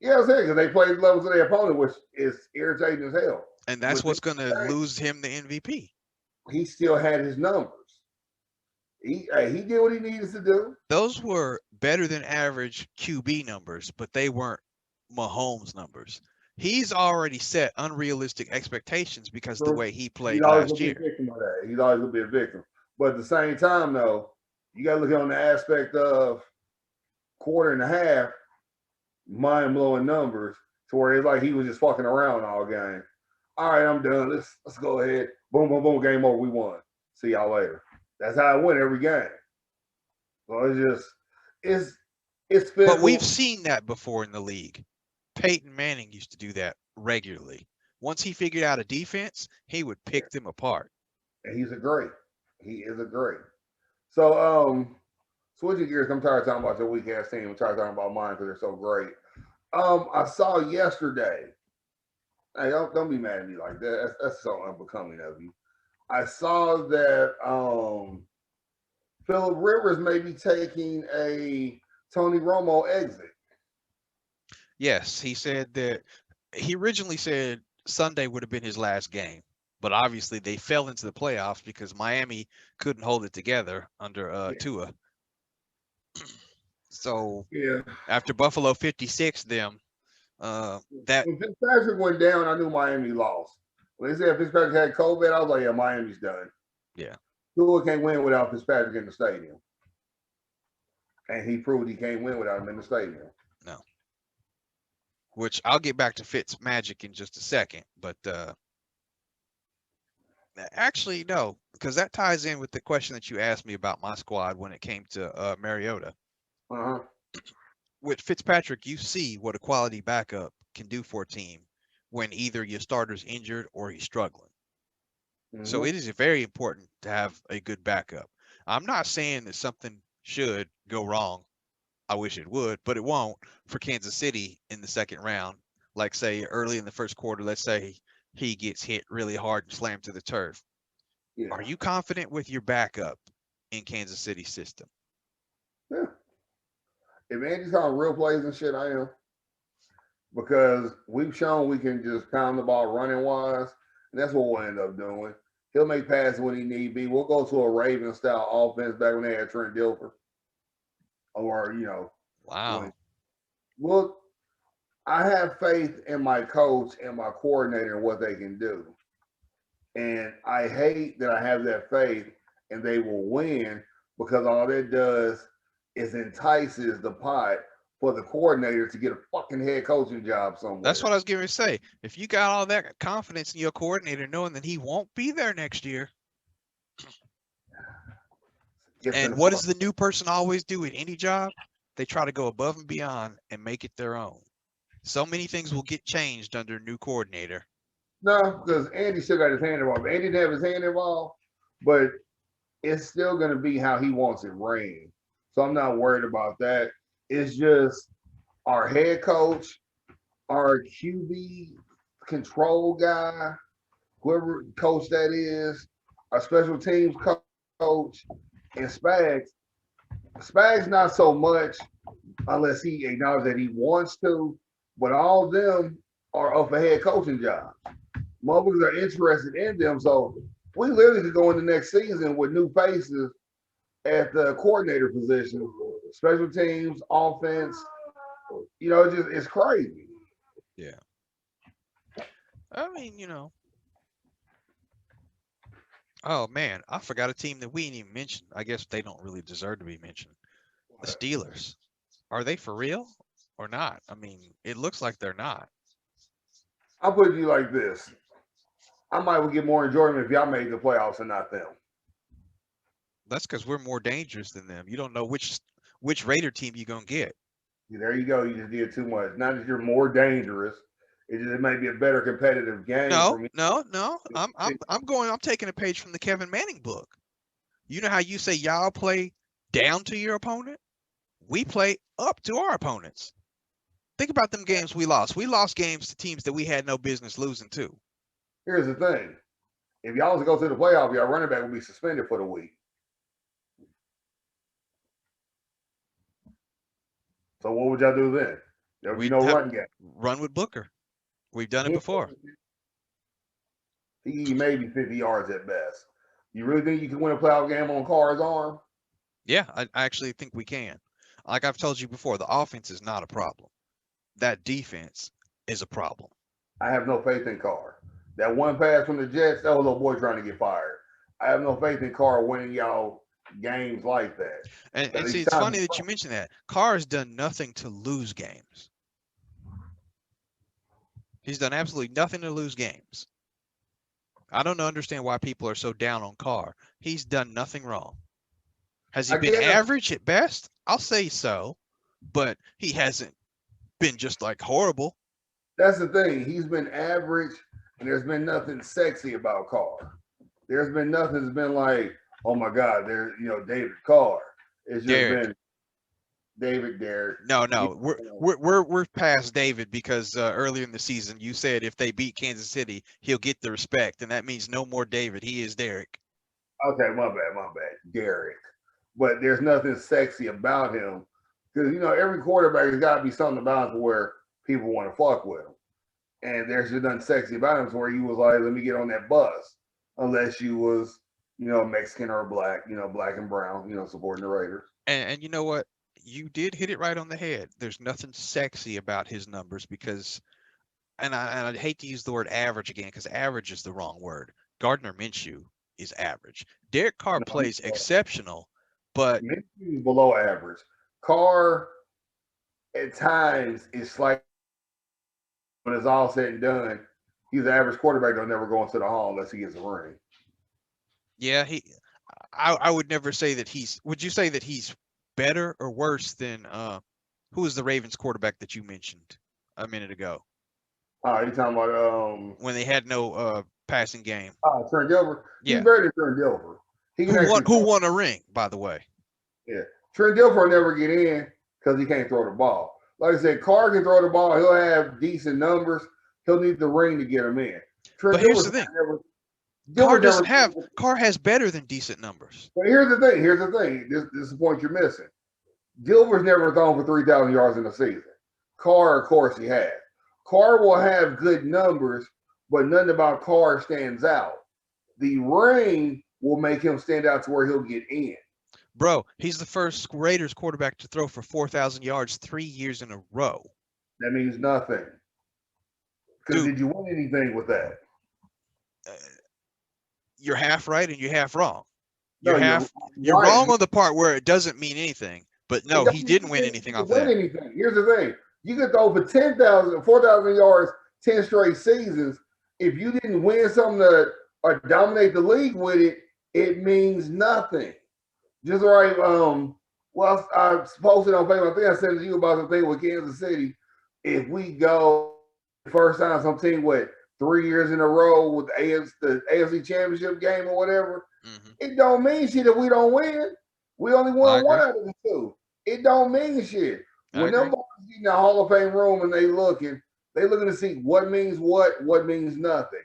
Yeah, I'm saying because they played levels of their opponent, which is irritating as hell. And that's With what's this going to guy, lose him the MVP. he still had his numbers. He did what he needed to do. Those were better than average QB numbers, but they weren't Mahomes numbers. He's already set unrealistic expectations because of the way he He's played always last gonna be a year. victim of that. He's always gonna be a victim. But at the same time, though, you gotta look on the aspect of quarter and a half, mind blowing numbers to where it's like he was just fucking around all game. All right, I'm done. Let's go ahead. Boom, boom, boom. Game over. We won. See y'all later. That's how I win every game. So it's But we've physical, seen that before in the league. Peyton Manning used to do that regularly. Once he figured out a defense, he would pick them apart. and he's a great. He is a great. So switching gears, I'm tired of talking about your weak ass team. I'm tired of talking about mine because they're so great. I saw yesterday. Hey, don't be mad at me like that. That's so unbecoming of you. I saw that Philip Rivers may be taking a Tony Romo exit. Yes, he said that he originally said Sunday would have been his last game, but obviously they fell into the playoffs because Miami couldn't hold it together under Yeah. Tua. So Yeah. after Buffalo 56 them, that When Fitzpatrick went down, I knew Miami lost. When they said Fitzpatrick had COVID, I was like, yeah, Miami's done. yeah. Tua can't win without Fitzpatrick in the stadium. And he proved he can't win without him in the stadium. No. Which I'll get back to Fitz magic in just a second, but actually no, because that ties in with the question that you asked me about my squad when it came to Mariota. Uh-huh. With Fitzpatrick, you see what a quality backup can do for a team when either your starter's injured or he's struggling. Mm-hmm. So it is very important to have a good backup. I'm not saying that something should go wrong. I wish it would, but it won't for Kansas City in the second round. Like say early in the first quarter, let's say he gets hit really hard and slammed to the turf. Yeah. Are you confident with your backup in Kansas City system? Yeah. If Andy's calling real plays and shit, I am. Because we've shown we can just pound the ball running wise, and that's what we'll end up doing. He'll make passes when he need be. We'll go to a Raven style offense back when they had Trent Dilfer. Or, Wow. Well, I have faith in my coach and my coordinator and what they can do. And I hate that I have that faith and they will win because all that does is entices the pot for the coordinator to get a fucking head coaching job somewhere. That's what I was going to say. If you got all that confidence in your coordinator knowing that he won't be there next year. And what does the new person always do in any job? They try to go above and beyond and make it their own. So many things will get changed under a new coordinator. No, because Andy still got his hand involved. Andy didn't have his hand involved, but it's still going to be how he wants it ran. So I'm not worried about that. It's just our head coach, our QB control guy, whoever coach that is, our special teams coach, and Spags. Spags not so much unless he acknowledges that he wants to, but all of them are up for head coaching jobs. Motherfuckers are interested in them, so we literally could go into next season with new faces at the coordinator position, special teams, offense. It's crazy. Yeah. I mean, oh man, I forgot a team that we didn't even mention. I guess they don't really deserve to be mentioned. The Steelers. Are they for real or not? I mean, it looks like they're not. I'll put it to you like this. I might would get more enjoyment if y'all made the playoffs and not them. That's because we're more dangerous than them. You don't know which Raider team you're gonna get. There you go. You just did too much. Not that you're more dangerous. It may be a better competitive game for me. No. I'm taking a page from the Kevin Manning book. You know how you say y'all play down to your opponent? We play up to our opponents. Think about them games we lost. We lost games to teams that we had no business losing to. Here's the thing: if y'all was to go to the playoff, y'all running back would be suspended for the week. So what would y'all do then? There would be no run game. Run with Booker. We've done it before. He maybe 50 yards at best. You really think you can win a playoff game on Carr's arm? Yeah, I actually think we can. Like I've told you before, the offense is not a problem. That defense is a problem. I have no faith in Carr. That one pass from the Jets, that was a little boy trying to get fired. I have no faith in Carr winning y'all games like that. And see, it's funny that you mentioned that. Carr has done nothing to lose games. He's done absolutely nothing to lose games. I don't understand why people are so down on Carr. He's done nothing wrong. Has he been average at best? I'll say so, but he hasn't been just like horrible. That's the thing. He's been average, and there's been nothing sexy about Carr. There's been nothing that's been like, oh my God, there's David Carr. It's just been David Derek. No, we're past David because earlier in the season you said if they beat Kansas City, he'll get the respect, and that means no more David. He is Derek. Okay, my bad, Derek. But there's nothing sexy about him because every quarterback has got to be something about him where people want to fuck with him, and there's just nothing sexy about him to where you was like, let me get on that bus, unless you was Mexican or black, black and brown, supporting the Raiders. And you know what? You did hit it right on the head. There's nothing sexy about his numbers because, and I'd hate to use the word average again because average is the wrong word. Gardner Minshew is average. Derek Carr plays exceptional, but Minshew is below average. Carr at times is like when it's all said and done, he's an average quarterback that'll never go into the hall unless he gets a ring. Yeah, I would never say that he's. Would you say that he's better or worse than who was the Ravens quarterback that you mentioned a minute ago? Oh, you talking about when they had no passing game? Trent Dilfer. Yeah. He's better than Trent Dilfer. Who won a ring, by the way? Yeah. Trent Dilfer will never get in because he can't throw the ball. Like I said, Carr can throw the ball. He'll have decent numbers. He'll need the ring to get him in. But here's the thing. Carr has better than decent numbers. But here's the thing. This is the point you're missing. Dilfer's never thrown for 3,000 yards in a season. Carr, of course, he has. Carr will have good numbers, but nothing about Carr stands out. The ring will make him stand out to where he'll get in. Bro, he's the first Raiders quarterback to throw for 4,000 yards 3 years in a row. That means nothing. Because did you win anything with that? You're half right and you're half wrong. You're wrong on the part where it doesn't mean anything. But no, he didn't win anything off that. Here's the thing. You could throw for 4,000 yards, 10 straight seasons. If you didn't win something or dominate the league with it, it means nothing. Just right. Well, I posted on Facebook. I think I said to you about the thing with Kansas City. If we go first time some team with 3 years in a row with the AFC Championship game or whatever, it don't mean shit if we don't win. We only won one out of the two. It don't mean shit. When them boys get in the Hall of Fame room and they looking to see what means what means nothing.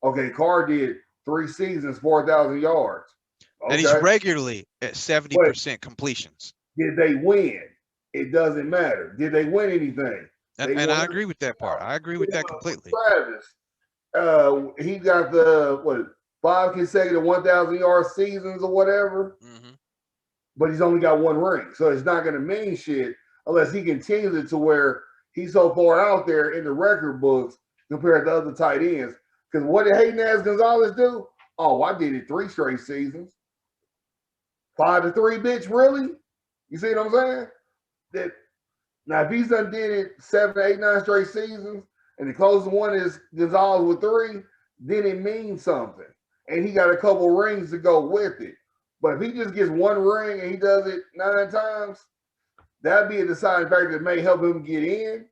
Okay, Carr did 3 seasons, 4,000 yards. Okay. And he's regularly at 70% completions. Did they win? It doesn't matter. Did they win anything? And I agree with that part. I agree with that completely. Travis, he got the 5 consecutive 1,000 yard seasons or whatever. But he's only got 1 ring, so it's not going to mean shit unless he continues it to where he's so far out there in the record books compared to other tight ends. Because what did Hayden Ass Gonzalez do? Oh, I did it 3 straight seasons. 5-3, bitch, really? You see what I'm saying? Now, if he's done did it 7, 8, 9 straight seasons, and the closest one is Gonzalez with 3, then it means something. And he got a couple rings to go with it. But if he just gets 1 ring and he does it 9 times, that'd be a deciding factor that may help him get in,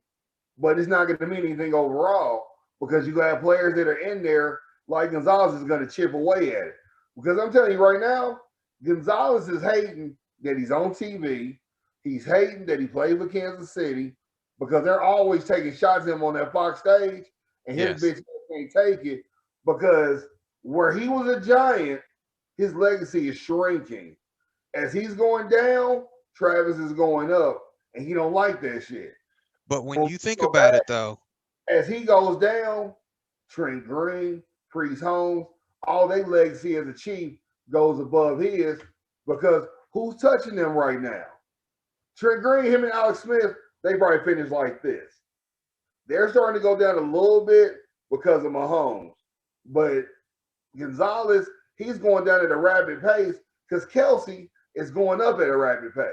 but it's not going to mean anything overall because you have players that are in there like Gonzalez is going to chip away at it. Because I'm telling you right now, Gonzalez is hating that he's on TV. He's hating that he played for Kansas City because they're always taking shots at him on that Fox stage, and his bitch can't take it. because where he was a giant, his legacy is shrinking. As he's going down, Travis is going up, and he don't like that shit. But when you think about it, though, as he goes down, Trent Green, Priest Holmes, all their legacy as a chief goes above his because who's touching them right now? Trent Green, him and Alex Smith, they probably finished like this. They're starting to go down a little bit because of Mahomes. But Gonzalez, he's going down at a rapid pace because Kelsey is going up at a rapid pace.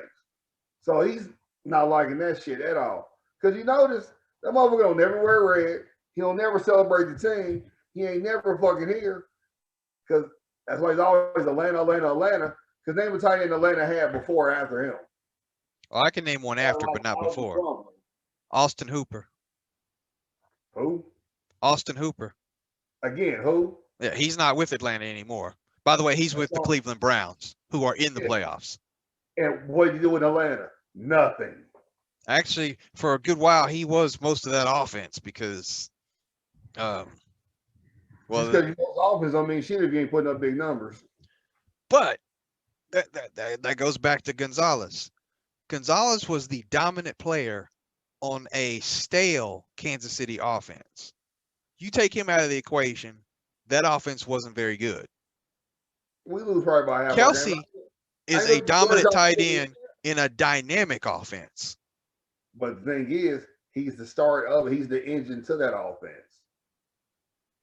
So he's not liking that shit at all. Because you notice that motherfucker don't never wear red. He'll never celebrate the team. He ain't never fucking here. Because that's why he's always Atlanta. Because name a tight end Atlanta had before or after him. Well, I can name one after, but not before. Austin Hooper. Who? Austin Hooper. Again, who? Yeah, he's not with Atlanta anymore. By the way, he's with the Cleveland Browns, who are in the playoffs. And what did you do in Atlanta? Nothing. Actually, for a good while, he was most of that offense because, well, just because you was offense, I mean, shit, if you ain't putting up big numbers. But that goes back to Gonzalez. Gonzalez was the dominant player on a stale Kansas City offense. You take him out of the equation, that offense wasn't very good. We lose probably by half. Kelsey is a dominant tight end in a dynamic offense. But the thing is, he's the start of it. He's the engine to that offense.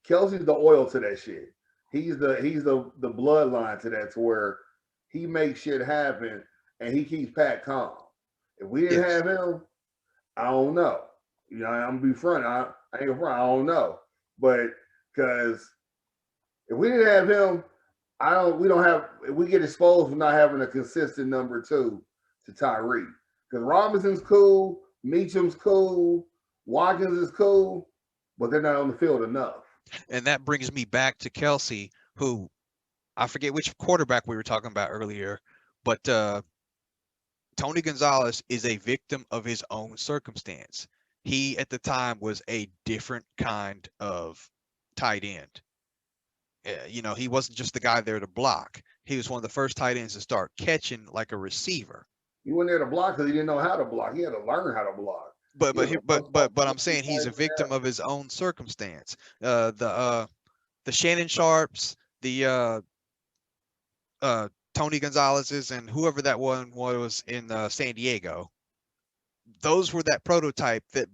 Kelsey's the oil to that shit. He's the bloodline to that, to where he makes shit happen and he keeps Pat calm. If we didn't have him, I don't know. You know, I'm gonna be front. I ain't gonna front. I don't know. But because if we didn't have him, we get exposed for not having a consistent number 2 to Tyree. Because Robinson's cool, Meacham's cool, Watkins is cool, but they're not on the field enough. And that brings me back to Kelsey, who I forget which quarterback we were talking about earlier, but Tony Gonzalez is a victim of his own circumstance. He, at the time, was a different kind of tight end. You know, he wasn't just the guy there to block. He was one of the first tight ends to start catching like a receiver. He wasn't there to block because he didn't know how to block. He had to learn how to block. But I'm saying he's a victim of his own circumstance. The Shannon Sharps, the Tony Gonzalez's, and whoever that one was in San Diego. Those were that prototype that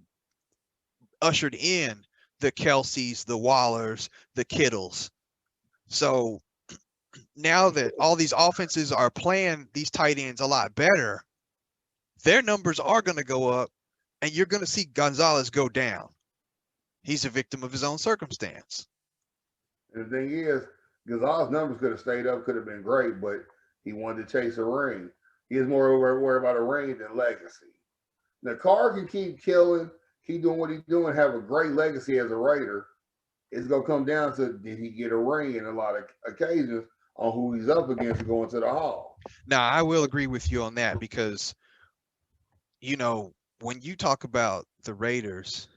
ushered in the Kelseys, the Wallers, the Kittles. So now that all these offenses are playing these tight ends a lot better, their numbers are going to go up, and you're going to see Gonzalez go down. He's a victim of his own circumstance. And the thing is, Gonzalez's numbers could have stayed up, could have been great, but he wanted to chase a ring. He is more worried about a ring than legacy. Now, Carr can keep killing, keep doing what he's doing, have a great legacy as a Raider. It's going to come down to, did he get a ring in a lot of occasions on who he's up against going to the Hall. Now, I will agree with you on that because, you know, when you talk about the Raiders,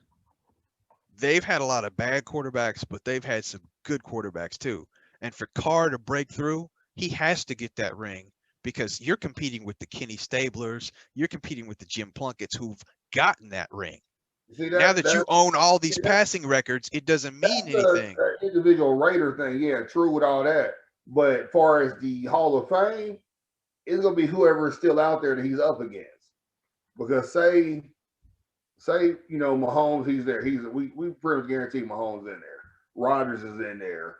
they've had a lot of bad quarterbacks, but they've had some good quarterbacks too. And for Carr to break through, he has to get that ring because you're competing with the Kenny Stablers, you're competing with the Jim Plunkett's who've gotten that ring. Now that you own all these passing records, it doesn't mean anything. Individual Raider thing, yeah, true with all that. But as far as the Hall of Fame, it's gonna be whoever is still out there that he's up against. Because say you know Mahomes, he's there. We pretty much guarantee Mahomes in there. Rodgers is in there.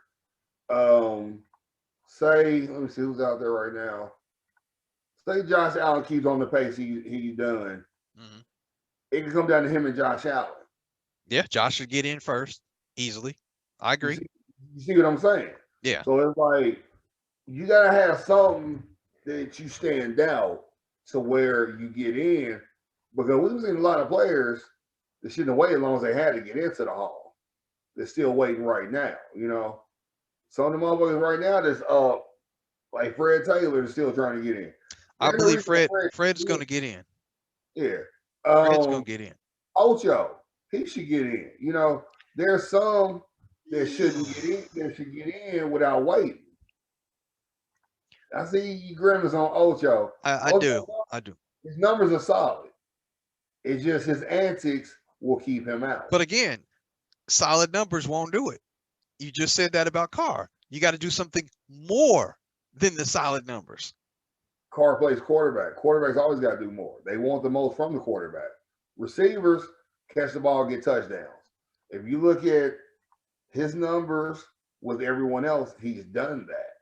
Let me see who's out there right now. Say Josh Allen keeps on the pace he done. Mm-hmm. It can come down to him and Josh Allen. Yeah, Josh should get in first easily. I agree. You see what I'm saying? Yeah. So it's like you gotta have something that you stand out to where you get in, because we've seen a lot of players that shouldn't have waited as long as they had to get into the Hall. They're still waiting right now. You know, some of the motherfuckers right now that's up, like Fred Taylor, is still trying to get in. I believe Fred's going to get in. Yeah. Fred's going to get in. Ocho, he should get in. You know, there's some that should get in without waiting. I see you grimace on Ocho. I Ocho, do. I do. his numbers are solid. It's just his antics will keep him out. But again, solid numbers won't do it. You just said that about Carr. You got to do something more than the solid numbers. Carr plays quarterback. Quarterbacks always got to do more. They want the most from the quarterback. Receivers catch the ball, get touchdowns. If you look at his numbers with everyone else, he's done that.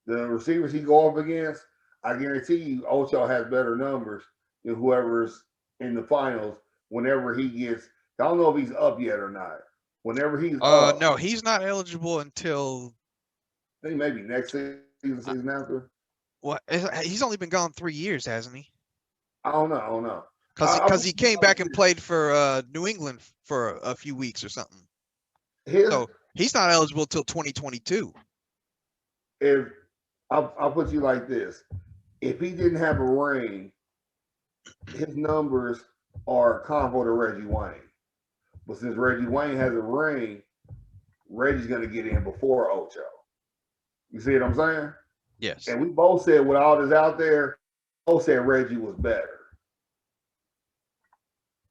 The receivers he go up against, I guarantee you, Ocho has better numbers than whoever's in the finals. Whenever he gets, I don't know if he's up yet or not. Whenever he's up, No, he's not eligible until I think maybe next season after. what? He's only been gone 3 years, hasn't he? I don't know. Because he came back and played for New England for a few weeks or something. So he's not eligible till 2022. If I'll put you like this, if he didn't have a ring, his numbers are comparable to Reggie Wayne. But since Reggie Wayne has a ring, Reggie's going to get in before Ocho. You see what I'm saying? Yes. And we both said with all this out there, both said Reggie was better.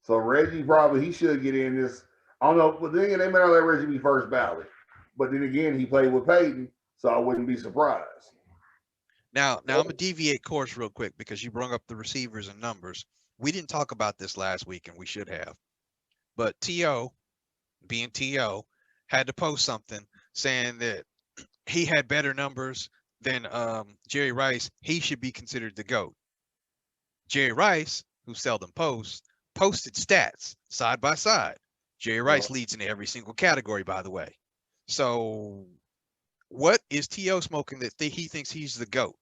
So Reggie he should get in this. I don't know, but then again, they may not let Reggie be first ballot. But then again, he played with Peyton, so I wouldn't be surprised. Now I'm gonna deviate course real quick because you brought up the receivers and numbers. We didn't talk about this last week, and we should have. But T.O., being T.O., had to post something saying that he had better numbers than Jerry Rice. He should be considered the GOAT. Jerry Rice, who seldom posts, posted stats side by side. Jerry Rice leads in every single category, by the way. So what is T.O. smoking that he thinks he's the GOAT?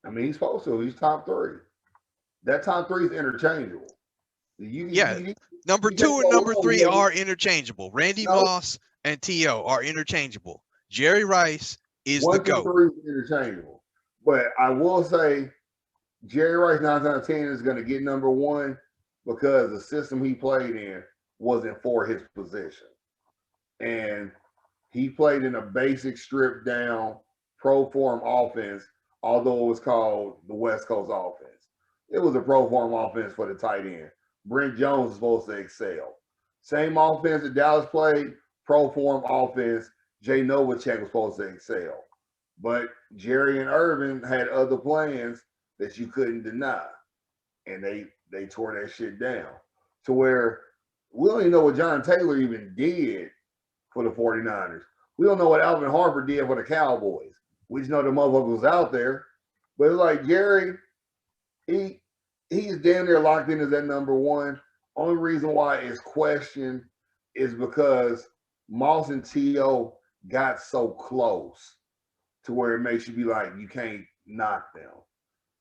I mean, he's supposed to. He's top 3. That top 3 is interchangeable. Number 2 and number 3 are interchangeable. Randy Moss and T.O. are interchangeable. Jerry Rice is the GOAT. 1 through 3 is interchangeable. But I will say Jerry Rice 9 out of 10 is going to get number 1 because the system he played in wasn't for his position. And he played in a basic stripped down pro form offense, although it was called the West Coast offense. It was a pro form offense for the tight end. Brent Jones was supposed to excel. Same offense that Dallas played, pro form offense. Jay Novacek was supposed to excel. But Jerry and Irvin had other plans that you couldn't deny. And they tore that shit down. To where we don't even know what John Taylor even did for the 49ers. We don't know what Alvin Harper did for the Cowboys. We just know the motherfucker was out there. But it's like Jerry, he's damn near locked in as that number 1. Only reason why it's questioned is because Moss and T.O. got so close to where it makes you be like, you can't knock them.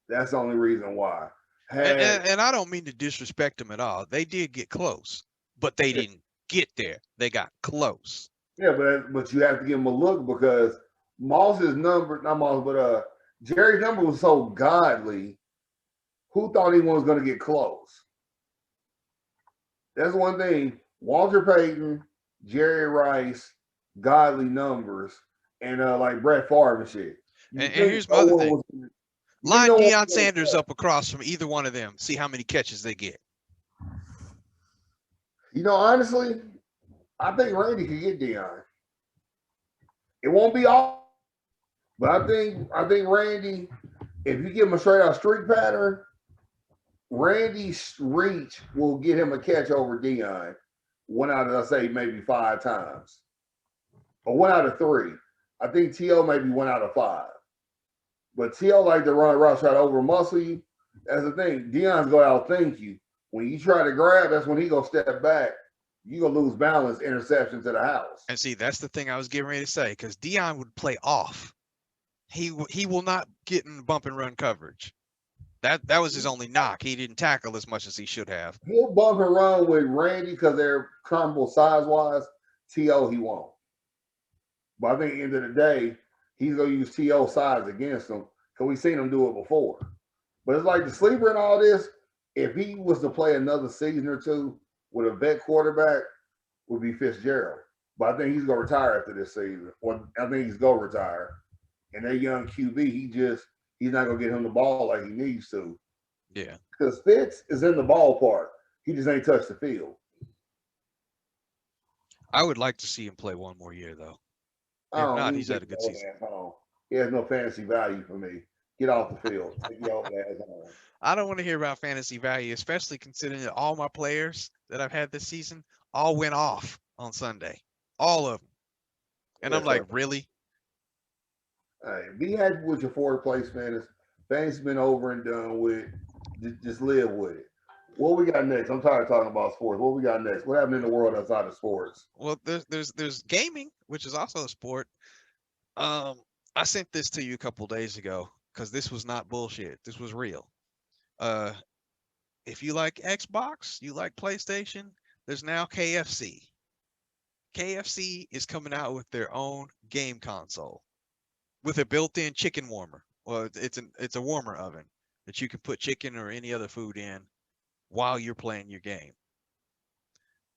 That's the only reason why. And I don't mean to disrespect them at all. They did get close, but they didn't get there. They got close. Yeah, but you have to give them a look because Moss's number, not Moss, but Jerry's number was so godly. Who thought anyone was going to get close? That's one thing. Walter Payton, Jerry Rice, godly numbers, and like Brett Favre and shit. And here's my other thing. Line Deion Sanders up across from either one of them. See how many catches they get. You know, honestly, I think Randy could get Deion. It won't be all, but I think Randy, if you give him a straight out streak pattern, Randy's reach will get him a catch over Deion 1 out of, I say, maybe 5 times. Or 1 out of 3. I think T.O. may be 1 out of 5. But T.O. like to run a route, try to over muscle you. That's the thing. Deion's going to outthink you. When you try to grab, that's when he going to step back. You going to lose balance, interception to the house. And see, that's the thing I was getting ready to say, because Deion would play off. He will not get in bump and run coverage. That was his only knock. He didn't tackle as much as he should have. He'll bump and run with Randy because they're comparable size-wise. T.O. he won't. But I think at the end of the day, he's going to use T.O. size against him because we've seen him do it before. But it's like the sleeper and all this, if he was to play another season or 2 with a vet quarterback, would be Fitzgerald. but I think he's gonna retire after this season. Or I think he's gonna retire. And that young QB, he's not gonna get him the ball like he needs to. Yeah. Because Fitz is in the ballpark. He just ain't touched the field. I would like to see him play one more year though. If Oh, not, he he's had a get good your season. ass home. He has no fantasy value for me. Get off the field. Take your ass home. I don't want to hear about fantasy value, especially considering that all my players that I've had this season all went off on Sunday. All of them. And I'm Yes, like, sir. really? Hey, be happy with your fourth place finish. Fantasy's been over and done with. Just live with it. What we got next? I'm tired of talking about sports. What we got next? What happened in the world outside of sports? Well, there's gaming, which is also a sport. I sent this to you a couple days ago because this was not bullshit. This was real. Uh, if you like Xbox, you like PlayStation, there's now KFC. KFC is coming out with their own game console with a built-in chicken warmer. Well, it's a warmer oven that you can put chicken or any other food in while you're playing your game.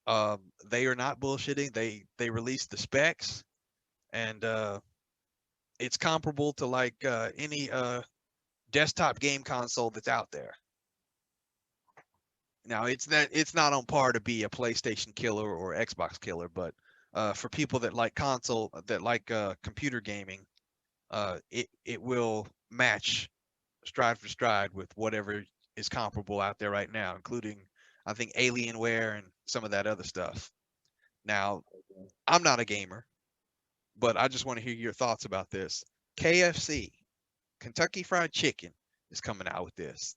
They are not bullshitting. They released the specs, and it's comparable to like any desktop game console that's out there. Now it's not on par to be a PlayStation killer or Xbox killer, but for people that like computer gaming, it will match stride for stride with whatever is comparable out there right now, including I think Alienware and some of that other stuff. Now, I'm not a gamer, but I just want to hear your thoughts about this. KFC, Kentucky Fried Chicken, is coming out with this.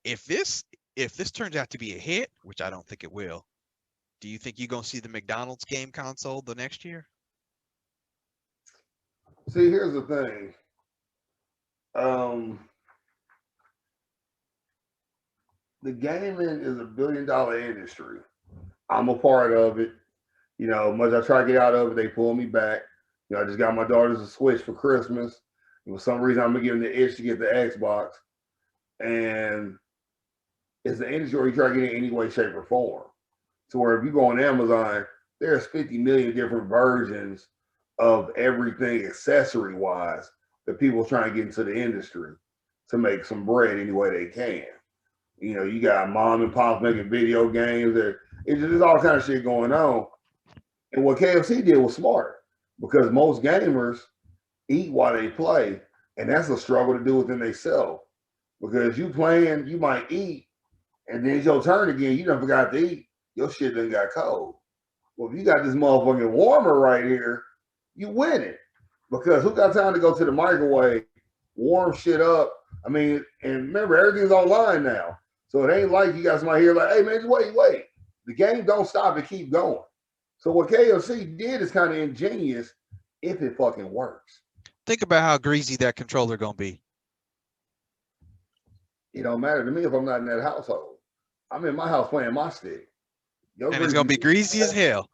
If this turns out to be a hit, which I don't think it will, do you think you're gonna see the McDonald's game console the next year? See, here's the thing. Um, the gaming is $1 billion industry. I'm a part of it. You know, much I try to get out of it, they pull me back. You know, I just got my daughters a Switch for Christmas. And for some reason, I'm gonna give them the itch to get the Xbox. And it's an industry where you try to get in any way, shape, or form. So where if you go on Amazon, there's 50 million different versions of everything accessory wise that people trying to get into the industry to make some bread any way they can. You know, you got mom and pops making video games. There's all kind of shit going on. And what KFC did was smart because most gamers eat while they play, and that's a struggle to do within themselves. Because you playing, you might eat, and then it's your turn again. You done forgot to eat. Your shit done got cold. Well, if you got this motherfucking warmer right here, you win it. Because who got time to go to the microwave, warm shit up? I mean, and remember, everything's online now. So it ain't like you got somebody here like, hey, man, just wait. The game don't stop, it keep going. So what KFC did is kind of ingenious if it fucking works. Think about how greasy that controller gonna be. It don't matter to me if I'm not in that household. I'm in my house playing my stick. And it's gonna be greasy as hell.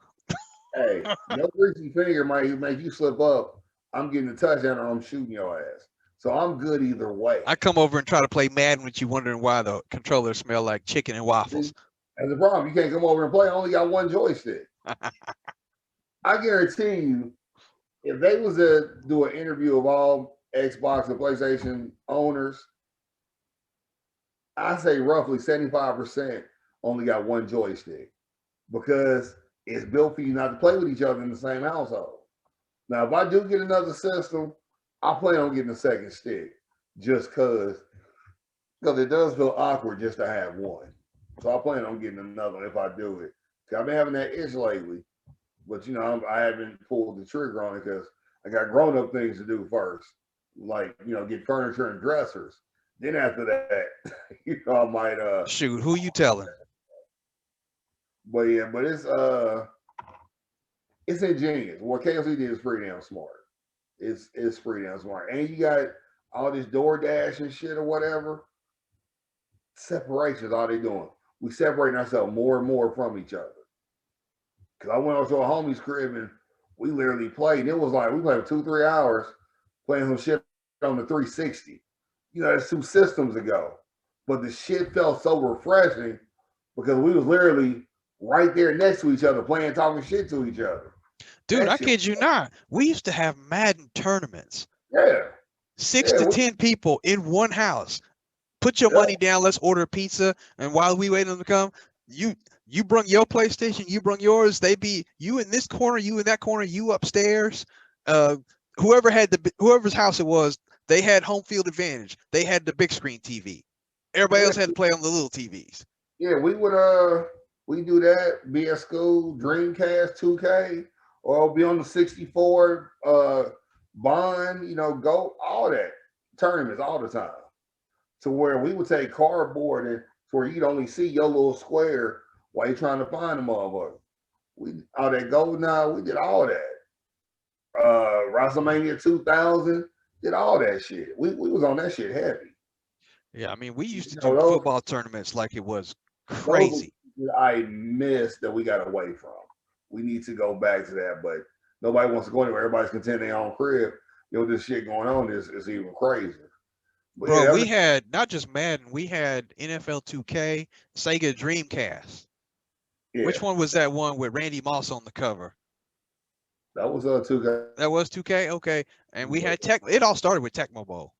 Hey, your greasy finger might make you slip up. I'm getting a touchdown or I'm shooting your ass. So I'm good either way. I come over and try to play Madden with you, wondering why the controller smell like chicken and waffles. That's the problem. You can't come over and play. I only got one joystick. I guarantee you, if they was to do an interview of all Xbox and PlayStation owners, I say roughly 75% only got one joystick because it's built for you not to play with each other in the same household. Now, if I do get another system, I plan on getting a second stick just because it does feel awkward just to have one. So I plan on getting another one if I do it. I've been having that itch lately, but you know, I haven't pulled the trigger on it because I got grown-up things to do first, like get furniture and dressers. Then after that, I might shoot. Who you telling? But yeah, but it's ingenious. What KFC did is pretty damn smart. It's pretty damn smart, and you got all this DoorDash and shit or whatever. Separation is all they doing. We separating ourselves more and more from each other. Cause I went over to a homie's crib and we literally played. It was like we played for 2-3 hours playing some shit on the 360. That's 2 systems ago. But the shit felt so refreshing because we was literally right there next to each other, playing, talking shit to each other. Dude, That I shit, kid you not. We used to have Madden tournaments. yeah, 6 yeah, to 10 people in one house. Put your yeah. money down. Let's order pizza. And while we wait on them to come, you you bring your PlayStation. You bring yours. They be you in this corner, you in that corner, you upstairs. Uh, whoever's house it was, they had home field advantage. They had the big screen TV. Everybody Yeah, else had to play on the little TVs. yeah, we do that, be at school, Dreamcast 2K, or be on the 64, Bond, go all that tournaments all the time. To where we would take cardboard and to where you'd only see your little square while you're trying to find the motherfucker. We all that GoldenEye, we did all that. WrestleMania 2000, did all that shit. We was on that shit heavy. Yeah, I mean, we used to You do know, those football tournaments like it was those are crazy. that I miss that we got away from. We need to go back to that, but nobody wants to go anywhere. Everybody's content in their own crib. This shit going on is even crazier. But Bro, yeah, we had not just Madden, we had NFL 2K, Sega Dreamcast. yeah, Which one was that one with Randy Moss on the cover? that was 2K. That was 2K? Okay. And we had Tech. It all started with Tecmo Bowl.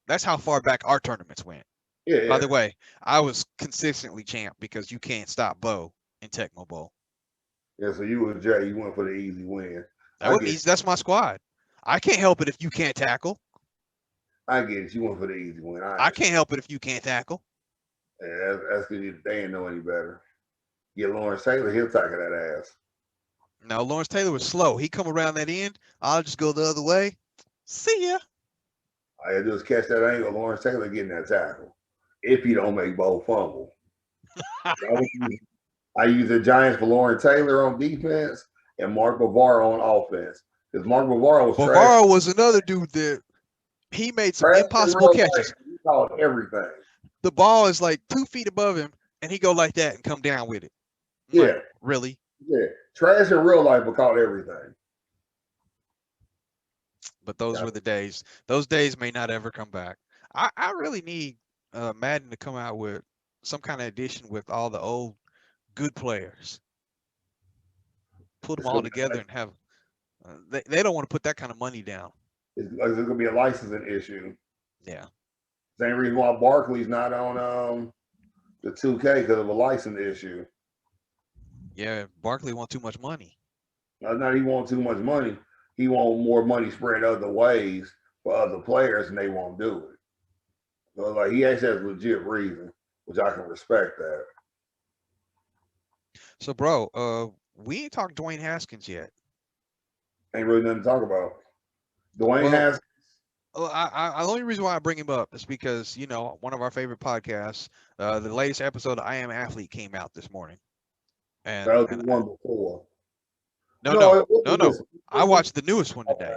That's how far back our tournaments went. Yeah, By yeah, the way, I was consistently champ because you can't stop Bo in Tecmo Bowl. yeah. So you was Jay. You went for the easy win. That I wasn't get, easy. That's my squad. I can't help it if you can't tackle. I get it. You went for the easy win. I I understand. can't help it if you can't tackle. Yeah, that's because they ain't know any better. Get Lawrence Taylor, he'll tackle that ass. Now, Lawrence Taylor was slow. He come around that end. I'll just go the other way. See ya. All you do is catch that angle. Lawrence Taylor getting that tackle. If he don't make Bo fumble. I use the Giants for Lawrence Taylor on defense and Mark Bavaro on offense. Because Mark Bavaro was Bavaro was another dude that he made some trash in impossible real life. catches. He called everything. The ball is like 2 feet above him, and he go like that and come down with it. I'm Yeah, like, really? yeah. Trash in real life, but called everything. But those were the days. Those days may not ever come back. I really need Madden to come out with some kind of edition with all the old good players. Put them It's all gonna be, together and have. They don't want to put that kind of money down. it's going to be a licensing issue. Yeah. Same reason why Barkley's not on the 2K because of a license issue. Yeah. Barkley want too much money. Not he want too much money. He want more money spread other ways for other players, and they won't do it. So like he actually has a legit reason, which I can respect that. So, bro, we ain't talked Dwayne Haskins yet. Ain't really nothing to talk about. Dwayne Well, Haskins. the only reason why I bring him up is because one of our favorite podcasts, the latest episode of I Am Athlete came out this morning, and That was the one before. no. I watched the newest one today.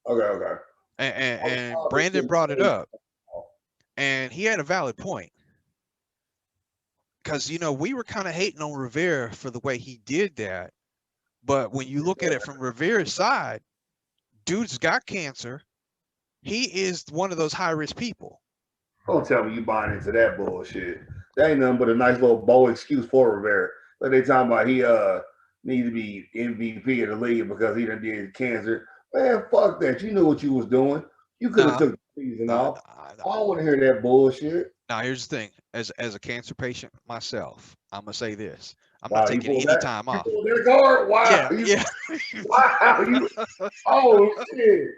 Okay. And Brandon brought it up, and he had a valid point. Because we were kind of hating on Rivera for the way he did that, but when you look at it from Rivera's side, dude's got cancer. He is one of those high-risk people. Don't tell me you buying into that bullshit. That ain't nothing but a nice little bold excuse for Rivera. But they talking about he need to be MVP of the league because he done did cancer. Man, fuck that. You knew what you was doing. You could have took the season off. I don't want to hear that bullshit. Now here's the thing: as a cancer patient myself, I'm gonna say this: I'm not taking any time off. Wow. Yeah. Wow. Oh shit.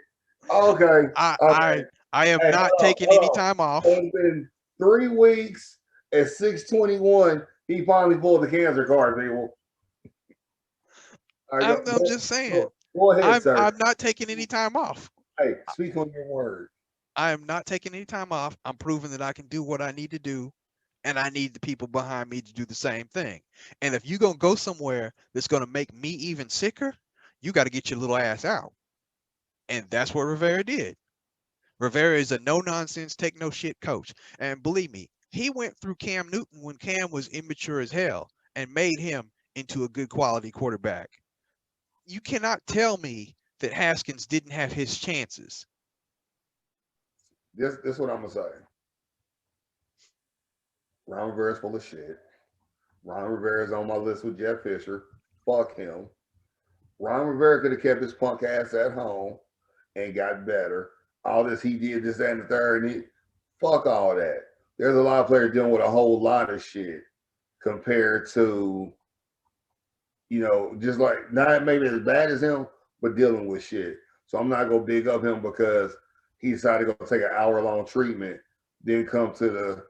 Okay. I am not taking any time off. It's been 3 weeks at 6:21. He finally pulled the cancer card, people. I'm just saying. Go ahead, sir. I'm not taking any time off. Hey, speak on your word. I am not taking any time off. I'm proving that I can do what I need to do, and I need the people behind me to do the same thing. And if you're gonna go somewhere that's gonna make me even sicker, you got to get your little ass out. And that's what Rivera did. Rivera is a no-nonsense, take-no-shit coach. And believe me, he went through Cam Newton when Cam was immature as hell and made him into a good quality quarterback. You cannot tell me that Haskins didn't have his chances. This is what I'm going to say. Ron Rivera's full of shit. Ron Rivera's on my list with Jeff Fisher. Fuck him. Ron Rivera could have kept his punk ass at home and got better. All this he did, this, that, and the third, and fuck all that. There's a lot of players dealing with a whole lot of shit compared to, just like not maybe as bad as him, but dealing with shit. So I'm not gonna big up him because he decided to go take an hour-long treatment, then come to the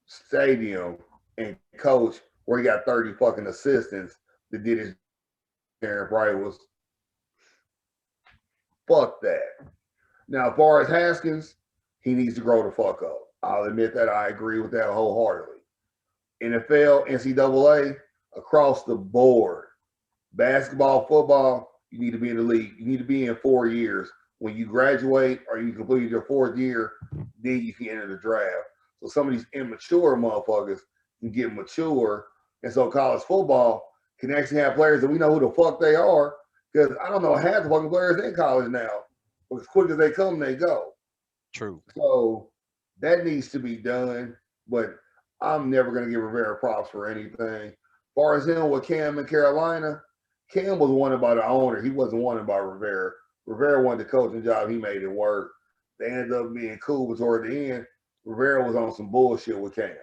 stadium and coach where he got 30 fucking assistants that did his and probably was fuck that. Now, as far as Haskins, he needs to grow the fuck up. I'll admit that I agree with that wholeheartedly. NFL, NCAA, across the board. Basketball, football, you need to be in the league. You need to be in 4 years. When you graduate or you complete your 4th year, then you can enter the draft. So some of these immature motherfuckers can get mature. And so college football can actually have players that we know who the fuck they are. Because I don't know half the fucking players in college now. As quick as they come, they go. True. So that needs to be done. But I'm never going to give Rivera props for anything. As far as him with Cam in Carolina, Cam was wanted by the owner. He wasn't wanted by Rivera. Rivera wanted the coaching job. He made it work. They ended up being cool, but toward the end, Rivera was on some bullshit with Cam.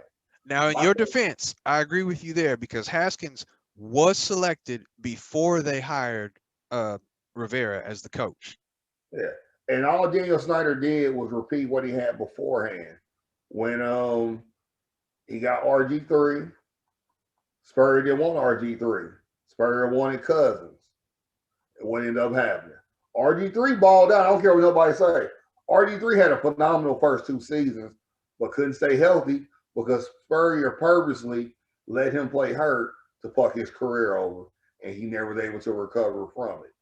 Now, in your defense, I agree with you there because Haskins was selected before they hired Rivera as the coach. Yeah. And all Daniel Snyder did was repeat what he had beforehand. When he got RG3, Spurrier didn't want RG3. Spurrier wanted Cousins. And what ended up happening? RG3 balled out. I don't care what nobody say. RG3 had a phenomenal first 2 seasons, but couldn't stay healthy because Spurrier purposely let him play hurt to fuck his career over, and he never was able to recover from it.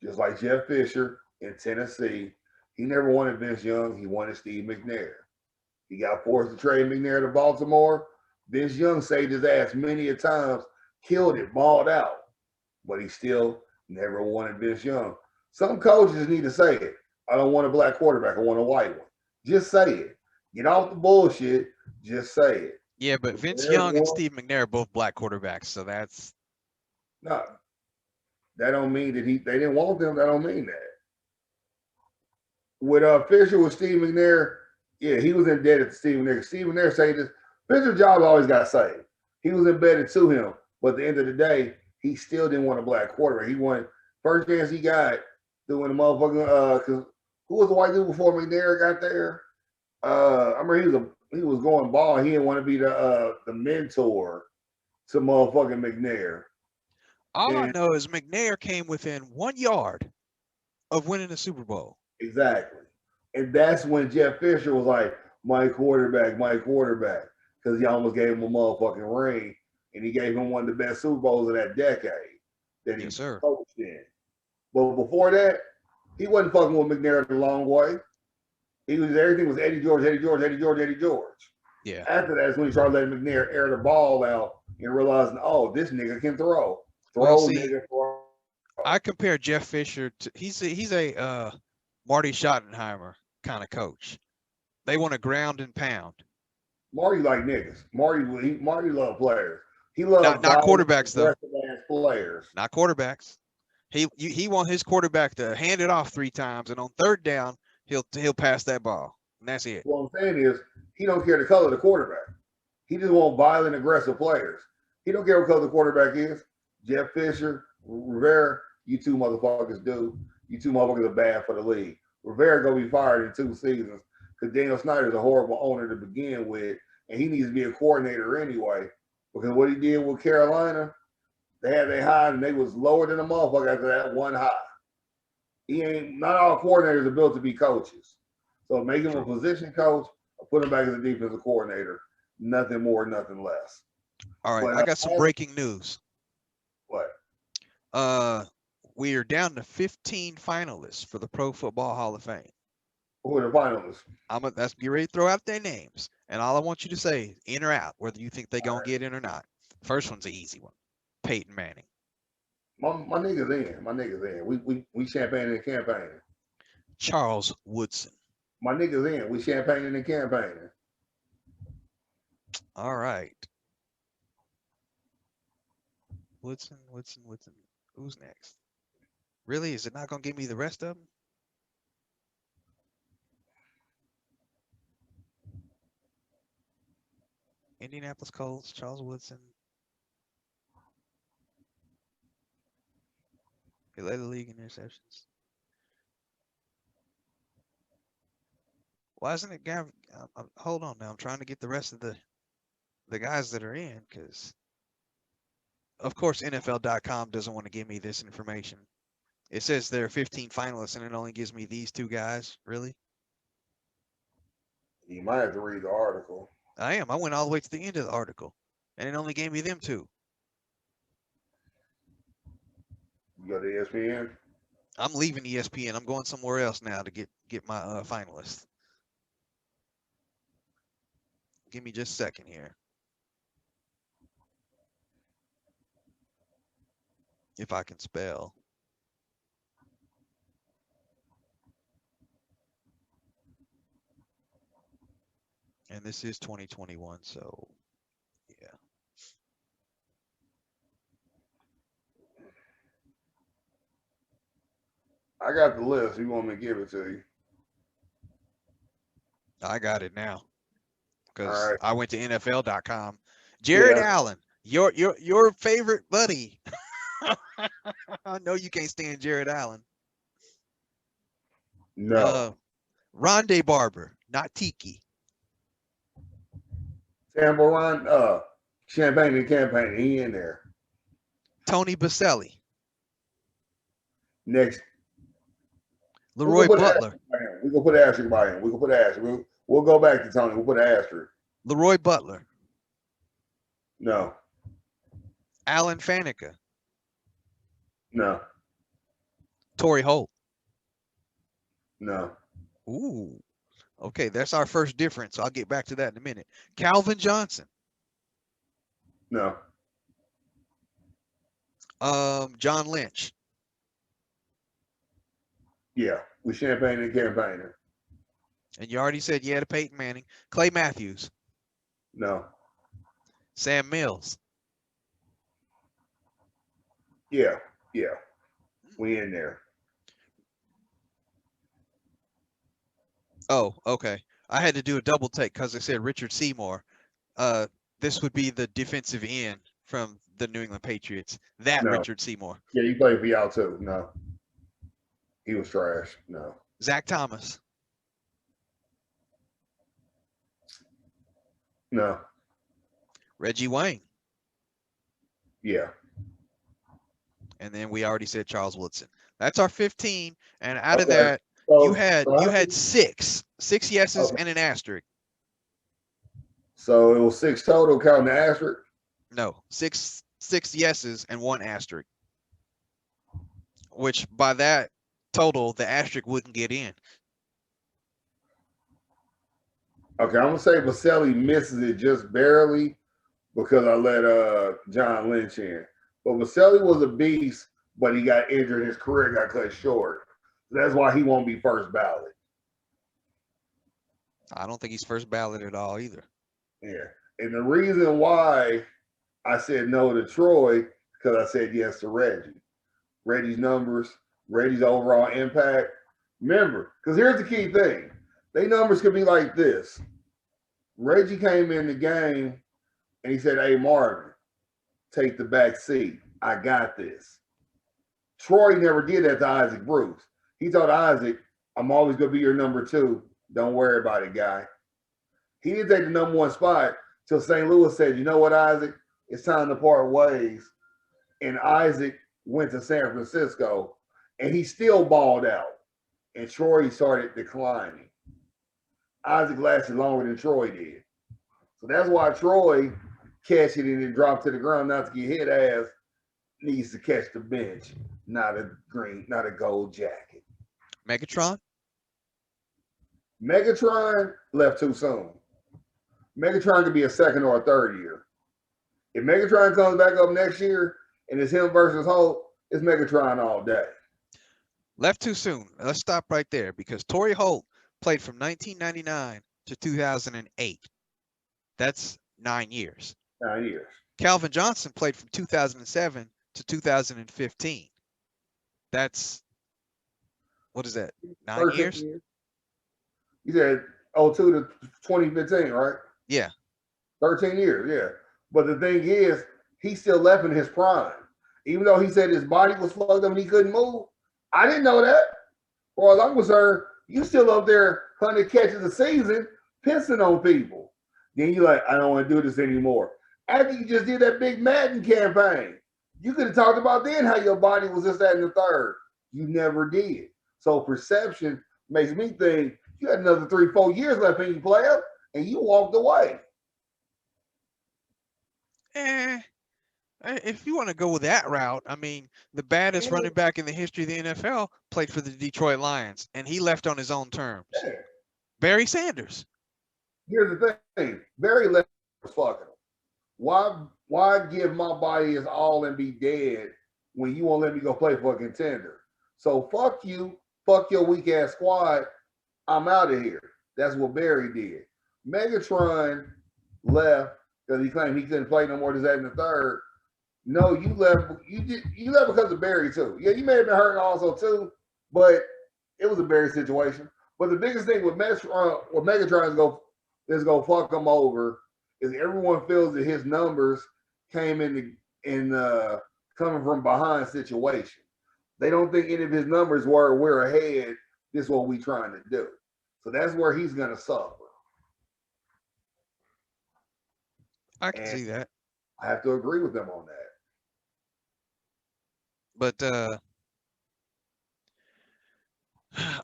Just like Jeff Fisher in Tennessee, he never wanted Vince Young. He wanted Steve McNair. He got forced to trade McNair to Baltimore. Vince Young saved his ass many a times, killed it, balled out, but he still never wanted Vince Young. Some coaches need to say it. I don't want a black quarterback. I want a white one. Just say it. Get off the bullshit. Just say it. Yeah, but Vince Young and Steve McNair are both black quarterbacks, so that's no. That don't mean that they didn't want them. That don't mean that. With Fisher with Steve McNair, yeah, he was indebted to Steve McNair. Steve McNair said this. Fisher's job always got saved. He was embedded to him, but at the end of the day, he still didn't want a black quarterback. He wanted first chance he got doing the motherfucking because who was the white dude before McNair got there? I remember he was going ball. He didn't want to be the mentor to motherfucking McNair. All I know is McNair came within 1 yard of winning the Super Bowl. Exactly. And that's when Jeff Fisher was like, my quarterback, because he almost gave him a motherfucking ring, and he gave him one of the best Super Bowls of that decade that he coached in. But before that, he wasn't fucking with McNair the long way. Everything was Eddie George. Yeah. After that is when he started letting McNair air the ball out and realizing, oh, this nigga can throw. I compare Jeff Fisher to he's a Marty Schottenheimer kind of coach. They want to ground and pound. Marty like niggas. Marty loved players. He loved not quarterbacks though. Players. Not quarterbacks. He want his quarterback to hand it off 3 times, and on 3rd down he'll pass that ball, and that's it. What I'm saying is he don't care the color of the quarterback. He just want violent, aggressive players. He don't care what color the quarterback is. Jeff Fisher, Rivera, you 2 motherfuckers do. You 2 motherfuckers are bad for the league. Rivera gonna be fired in 2 seasons because Daniel Snyder's a horrible owner to begin with, and he needs to be a coordinator anyway. Because what he did with Carolina, they had their high and they was lower than a motherfucker after that one high. Not all coordinators are built to be coaches. So make him a position coach or put him back as a defensive coordinator. Nothing more, nothing less. All right, I got some breaking news. What? We are down to 15 finalists for the Pro Football Hall of Fame. Who are the finalists? That's get ready to throw out their names, and all I want you to say is in or out, whether you think they're gonna get in or not. First one's an easy one. Peyton Manning. My niggas in. We champagning and campaigning. Charles Woodson. My niggas in. We champagning and campaigning. All right. Woodson. Who's next? Really? Is it not going to give me the rest of them? Indianapolis Colts, Charles Woodson. He led the league in interceptions. Why isn't it Gavin? Hold on now. I'm trying to get the rest of the guys that are in, because of course NFL.com doesn't want to give me this information. It says there are 15 finalists and it only gives me these 2 guys. Really? You might have to read the article. I am. I went all the way to the end of the article and it only gave me them 2. You go to ESPN? I'm leaving ESPN. I'm going somewhere else now to get my finalists. Give me just a second here. If I can spell. And this is 2021, so yeah. I got the list. You want me to give it to you? I got it now. Because All right. I went to NFL.com. Jared Yeah. Allen, your favorite buddy. I know you can't stand Jared Allen. No. Rondé Barber, not Tiki. Tambo Ron, Champagne and Campaign. He in there. Tony Baselli. Next. Leroy Butler. We can put an asterisk by him. We can put an asterisk. We'll go back to Tony. We'll put an asterisk. Leroy Butler. No. Alan Faneca. No. Torrey Holt. No. Ooh. Okay, that's our first difference. I'll get back to that in a minute. Calvin Johnson. No. John Lynch. Yeah, with Champagne and Campaigner. And you already said you had a Peyton Manning. Clay Matthews. No. Sam Mills. Yeah. We in there. Oh, okay. I had to do a double take because I said Richard Seymour. This would be the defensive end from the New England Patriots. That No. Richard Seymour. Yeah, he played for y'all too. No. He was trash. No. Zach Thomas. No. Reggie Wayne. Yeah. And then we already said Charles Woodson. That's our 15. And out of Okay. that, So, you had six yeses Okay. and an asterisk. So it was 6 total, counting the asterisk. No, six yeses and 1 asterisk. Which by that total, the asterisk wouldn't get in. Okay, I'm gonna say Baselli misses it just barely because I let John Lynch in. But Baselli was a beast, but he got injured. His career got cut short. That's why he won't be first ballot. I don't think he's first ballot at all either. Yeah. And the reason why I said no to Troy, because I said yes to Reggie. Reggie's numbers, Reggie's overall impact. Remember, because here's the key thing. They numbers could be like this. Reggie came in the game and he said, "Hey, Marvin, take the back seat. I got this." Troy never did that to Isaac Bruce. He told Isaac, "I'm always going to be your number 2. Don't worry about it, guy." He didn't take the number 1 spot till St. Louis said, "You know what, Isaac? It's time to part ways." And Isaac went to San Francisco, and he still balled out. And Troy started declining. Isaac lasted longer than Troy did. So that's why Troy catch it and then drop to the ground not to get hit ass needs to catch the bench, not a gold jacket. Megatron? Megatron left too soon. Megatron could be a 2nd or a 3rd year. If Megatron comes back up next year and it's him versus Holt, it's Megatron all day. Left too soon. Let's stop right there because Torrey Holt played from 1999 to 2008. That's 9 years. 9 years. Calvin Johnson played from 2007 to 2015. That's what is that? 9 13 years? years. You said 02 to 2015, right? Yeah. 13 years, yeah. But the thing is, he still left in his prime. Even though he said his body was fucked up and he couldn't move, I didn't know that. Well, as I'm concerned, you still up there 100 catches a season, pissing on people. Then you're like, I don't want to do this anymore. After you just did that big Madden campaign, you could have talked about then how your body was this, that, and the third. You never did. So perception makes me think you had another 3-4 years left in you, player, and you walked away. If you want to go with that route, I mean, the baddest Yeah. running back in the history of the NFL played for the Detroit Lions, and he left on his own terms. Yeah. Barry Sanders. Here's the thing: Barry left was fucking him. Why give my body his all and be dead when you won't let me go play for a contender? So fuck you, fuck your weak ass squad. I'm out of here. That's what Barry did. Megatron left because he claimed he couldn't play no more than that in the third. No, you left. You left because of Barry too. Yeah, you may have been hurt also too, but it was a Barry situation. But the biggest thing with Megatron is go fuck him over is everyone feels that his numbers came in coming from behind situation. They don't think any of his numbers were we're ahead. This is what we trying to do. So that's where he's gonna suffer. I can see that. I have to agree with them on that. But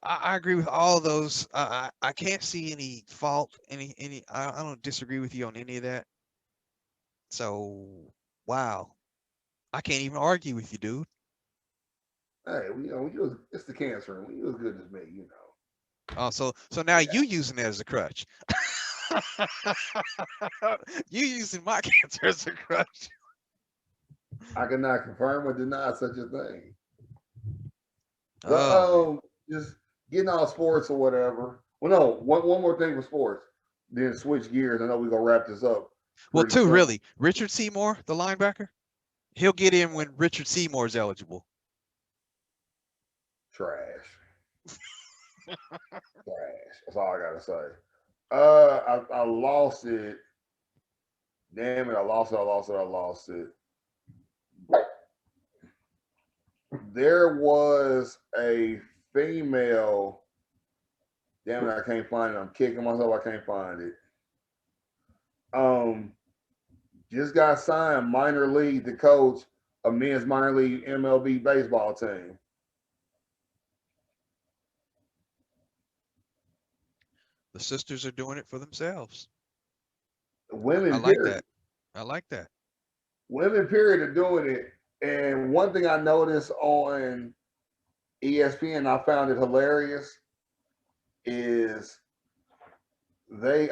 I agree with all those. I can't see any fault. I don't disagree with you on any of that. So, wow, I can't even argue with you, dude. Hey, it's the cancer. When you as good as me, you know. Oh, so now you using that as a crutch. You using my cancer as a crutch. I cannot confirm or deny such a thing. But Oh, just getting all sports or whatever. Well, no, one more thing for sports. Then switch gears. I know we're gonna wrap this up. well, pretty two soon. really. Richard Seymour, the linebacker, he'll get in when Richard Seymour is eligible. Trash. Trash. That's all I gotta say. I lost it. Damn it! I lost it. There was a female. Damn it! I can't find it. I'm kicking myself. I can't find it. Just got signed minor league to coach a men's minor league MLB baseball team. The sisters are doing it for themselves. Women, I like period. that. I like that. Women, period, are doing it. And one thing I noticed on ESPN, I found it hilarious, is there's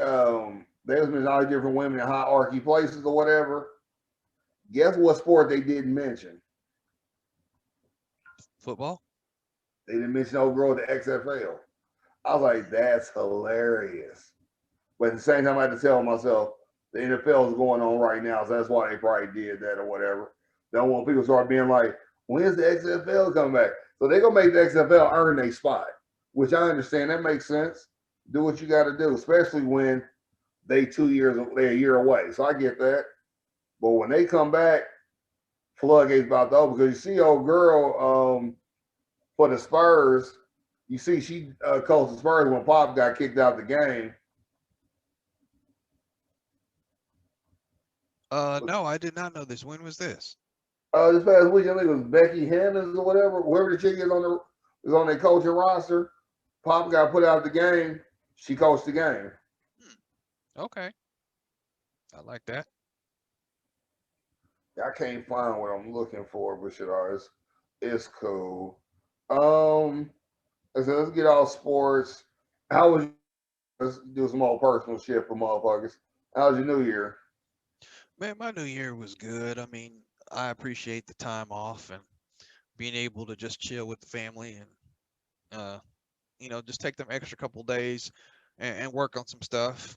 been all different women in hierarchy places or whatever. Guess what sport they didn't mention? Football. They didn't mention old girl at the XFL. I was like, that's hilarious. But at the same time, I had to tell myself the NFL is going on right now, so that's why they probably did that or whatever. They don't want people to start being like, when's the XFL coming back? So they're gonna make the XFL earn a spot, which I understand. That makes sense. Do what you got to do, especially when they're a year away. So I get that. But when they come back, floodgates about to open because you see old girl for the Spurs. You see she coached the Spurs when Pop got kicked out the game. No, I did not know this. When was this? This past week, I think it was Becky Hammons or whatever, whoever the chick is on their coaching roster. Pop got put out the game. She coached the game. Okay, I like that. I can't find what I'm looking for, but it's cool. Let's get all sports. How was let's do some more personal shit for motherfuckers. How was your New Year? Man, my New Year was good. I mean, I appreciate the time off and being able to just chill with the family and just take them extra couple days and work on some stuff.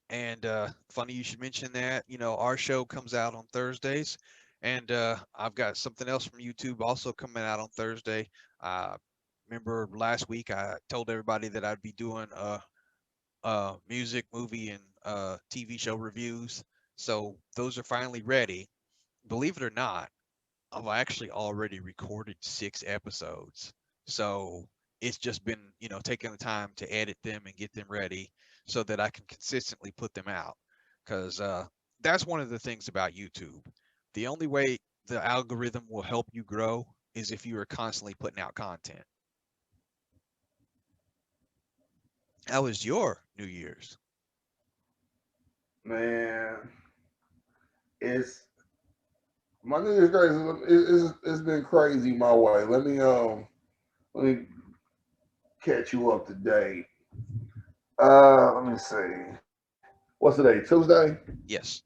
And funny you should mention that. Our show comes out on Thursdays, And I've got something else from YouTube also coming out on Thursday. Remember last week I told everybody that I'd be doing music, movie, and TV show reviews. So those are finally ready. Believe it or not, I've actually already recorded 6 episodes. So it's just been, taking the time to edit them and get them ready so that I can consistently put them out. Because that's one of the things about YouTube. The only way the algorithm will help you grow is if you are constantly putting out content. How was your New Year's? Man, it's my New Year's crazy. It's been crazy my way. Let me catch you up to date. Let me see. What's today? Tuesday? Yes.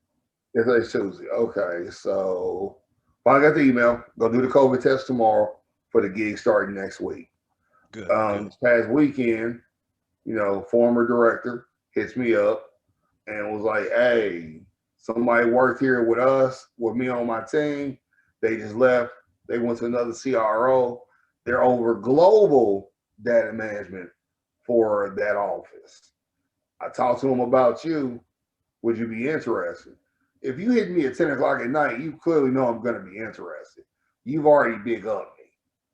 It's today's Tuesday. Okay, so I got the email. Go do the COVID test tomorrow for the gig starting next week. Good. Good. This past weekend, former director hits me up and was like, "Hey, somebody worked here with me on my team. They just left. They went to another CRO. They're over global data management for that office. I talked to them about you. Would you be interested? If you hit me at 10 o'clock at night, you clearly know I'm going to be interested. You've already big up me.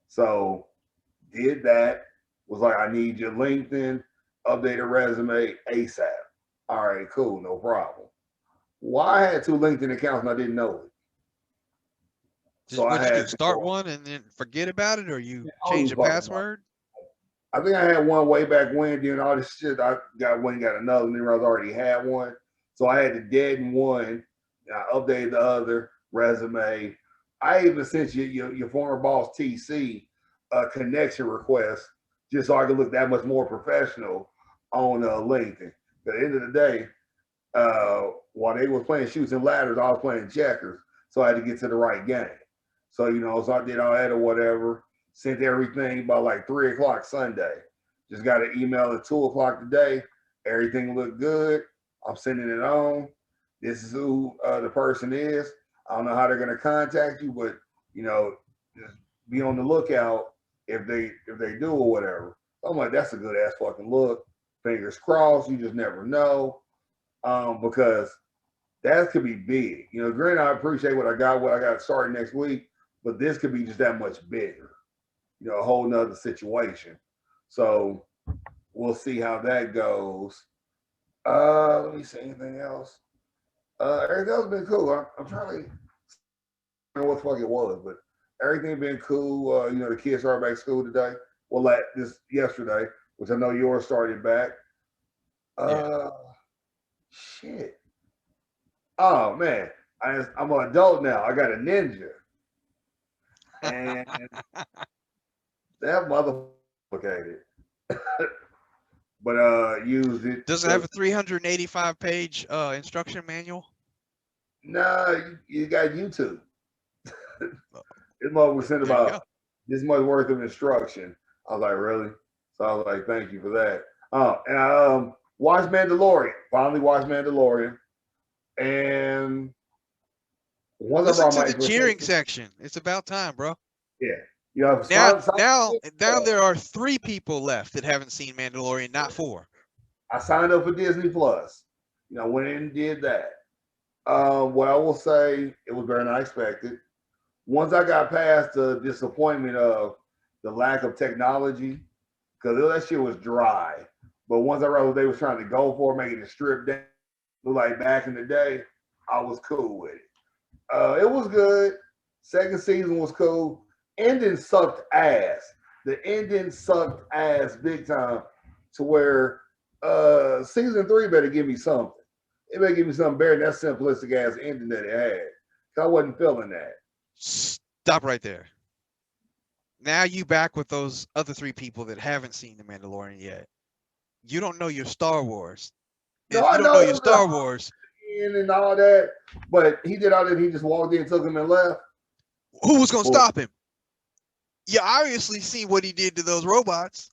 So did that. Was like, I need your LinkedIn, updated resume ASAP. All right, cool, no problem. Well, I had 2 LinkedIn accounts and I didn't know it. So I What'd you do? had to Start go. one and then forget about it, or you I don't change even the fucking know. password? I think I had one way back when, doing all this shit. I got one, got another, and then I already had one. So I had to deaden one. I updated the other resume. I even sent your former boss TC a connection request just so I could look that much more professional on LinkedIn. At the end of the day, while they was playing shoots and ladders, I was playing checkers. So I had to get to the right game. So, so I did all that or whatever, sent everything by like 3 o'clock Sunday. Just got an email at 2 o'clock today. Everything looked good. I'm sending it on. This is who the person is. I don't know how they're gonna contact you, but just be on the lookout if they do or whatever. So I'm like, that's a good ass fucking look. Fingers crossed. You just never know, because that could be big. Granted, I appreciate what I got started next week, but this could be just that much bigger. A whole nother situation. So we'll see how that goes. Let me see anything else. Everything else been cool. I'm trying to remember what the fuck it was, but everything been cool. The kids started back school today. Well, this yesterday, which I know yours started back. Yeah. Shit. Oh man, I'm an adult now. I got a Ninja, and that motherfucker complicated. But used it. Does it have a 385-page instruction manual? Nah, you got YouTube. This motherfucker sent There you about go. this much worth of instruction. I was like, really? So I was like, thank you for that. And I watched Mandalorian. Finally watched Mandalorian, and once I Listen brought to my the cheering expectations, section. It's about time, bro. yeah, Now there are 3 people left that haven't seen Mandalorian, not 4. I signed up for Disney Plus. Went in and did that. What I will say, it was better than I expected. Once I got past the disappointment of the lack of technology, because that shit was dry. But once I realized what they was trying to go for, making it strip down, look like back in the day, I was cool with it. It was good. Second season was cool. Ending sucked ass. The ending sucked ass big time to where season 3 better give me something. It better give me something better than that simplistic ass ending that it had. I wasn't feeling that. Stop right there. Now you back with those other 3 people that haven't seen The Mandalorian yet. You don't know your Star Wars. And No, if I you don't know know it your was Star Wars, and all that, but he did all that. He just walked in, took him, and left. who was going to stop him? You obviously see what he did to those robots.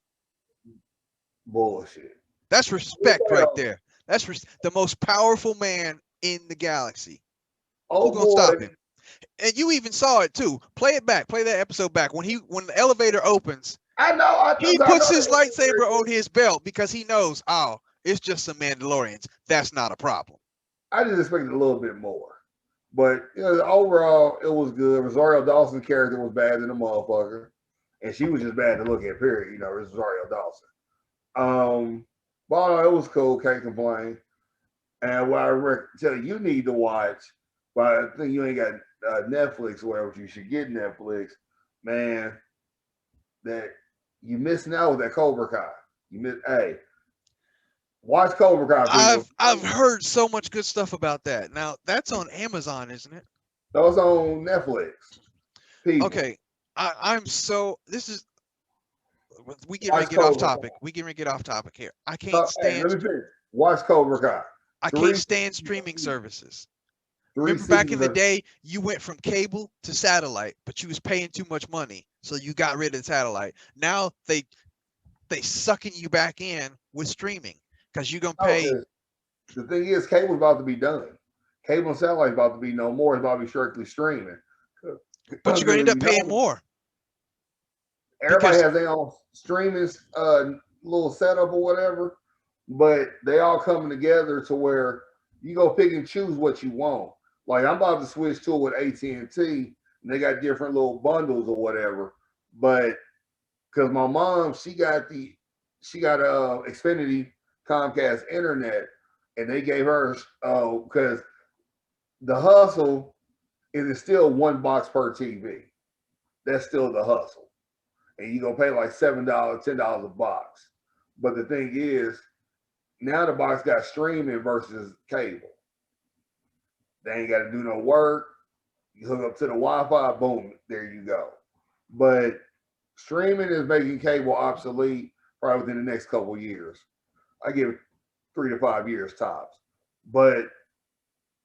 Bullshit. That's respect right there. That's the most powerful man in the galaxy. Oh Who's going to boy, stop him? And you even saw it too. Play it back. Play that episode back. When the elevator opens, I know. he I puts know his that. lightsaber on his belt because he knows, oh, it's just some Mandalorians. That's not a problem. I just expected a little bit more. But overall, it was good. Rosario Dawson's character was bad than a motherfucker, and she was just bad to look at. Period. Rosario Dawson. But it was cool. Can't complain. And what I tell you need to watch, but I think you ain't got Netflix or whatever. You should get Netflix, man. That you missing out with that Cobra Kai. Hey, watch Cobra Kai. People. I've heard so much good stuff about that. Now that's on Amazon, isn't it? That was on Netflix. People. Okay, I'm so this is we get ready Watch to get off Cobra topic. Kai. We get ready to get off topic here. I can't stand. Let me finish. Watch Cobra Kai. I can't stand streaming services. Remember seasons back in the day, you went from cable to satellite, but you was paying too much money, so you got rid of the satellite. Now they sucking you back in with streaming because you're gonna pay. The thing is, cable's about to be done. Cable and satellite about to be no more. It's about to be strictly streaming. But you're gonna end up paying more. Everybody has their own streaming little setup or whatever, but they all coming together to where you go pick and choose what you want. Like I'm about to switch to it with AT&T, and they got different little bundles or whatever. But because my mom, she got Xfinity Comcast internet, and they gave her because the hustle is still one box per TV. That's still the hustle. And you're gonna pay like $7, $10 a box. But the thing is, now the box got streaming versus cable. They ain't got to do no work. You hook up to the Wi-Fi, boom, there you go. But streaming is making cable obsolete probably within the next couple of years. I give it 3 to 5 years tops. But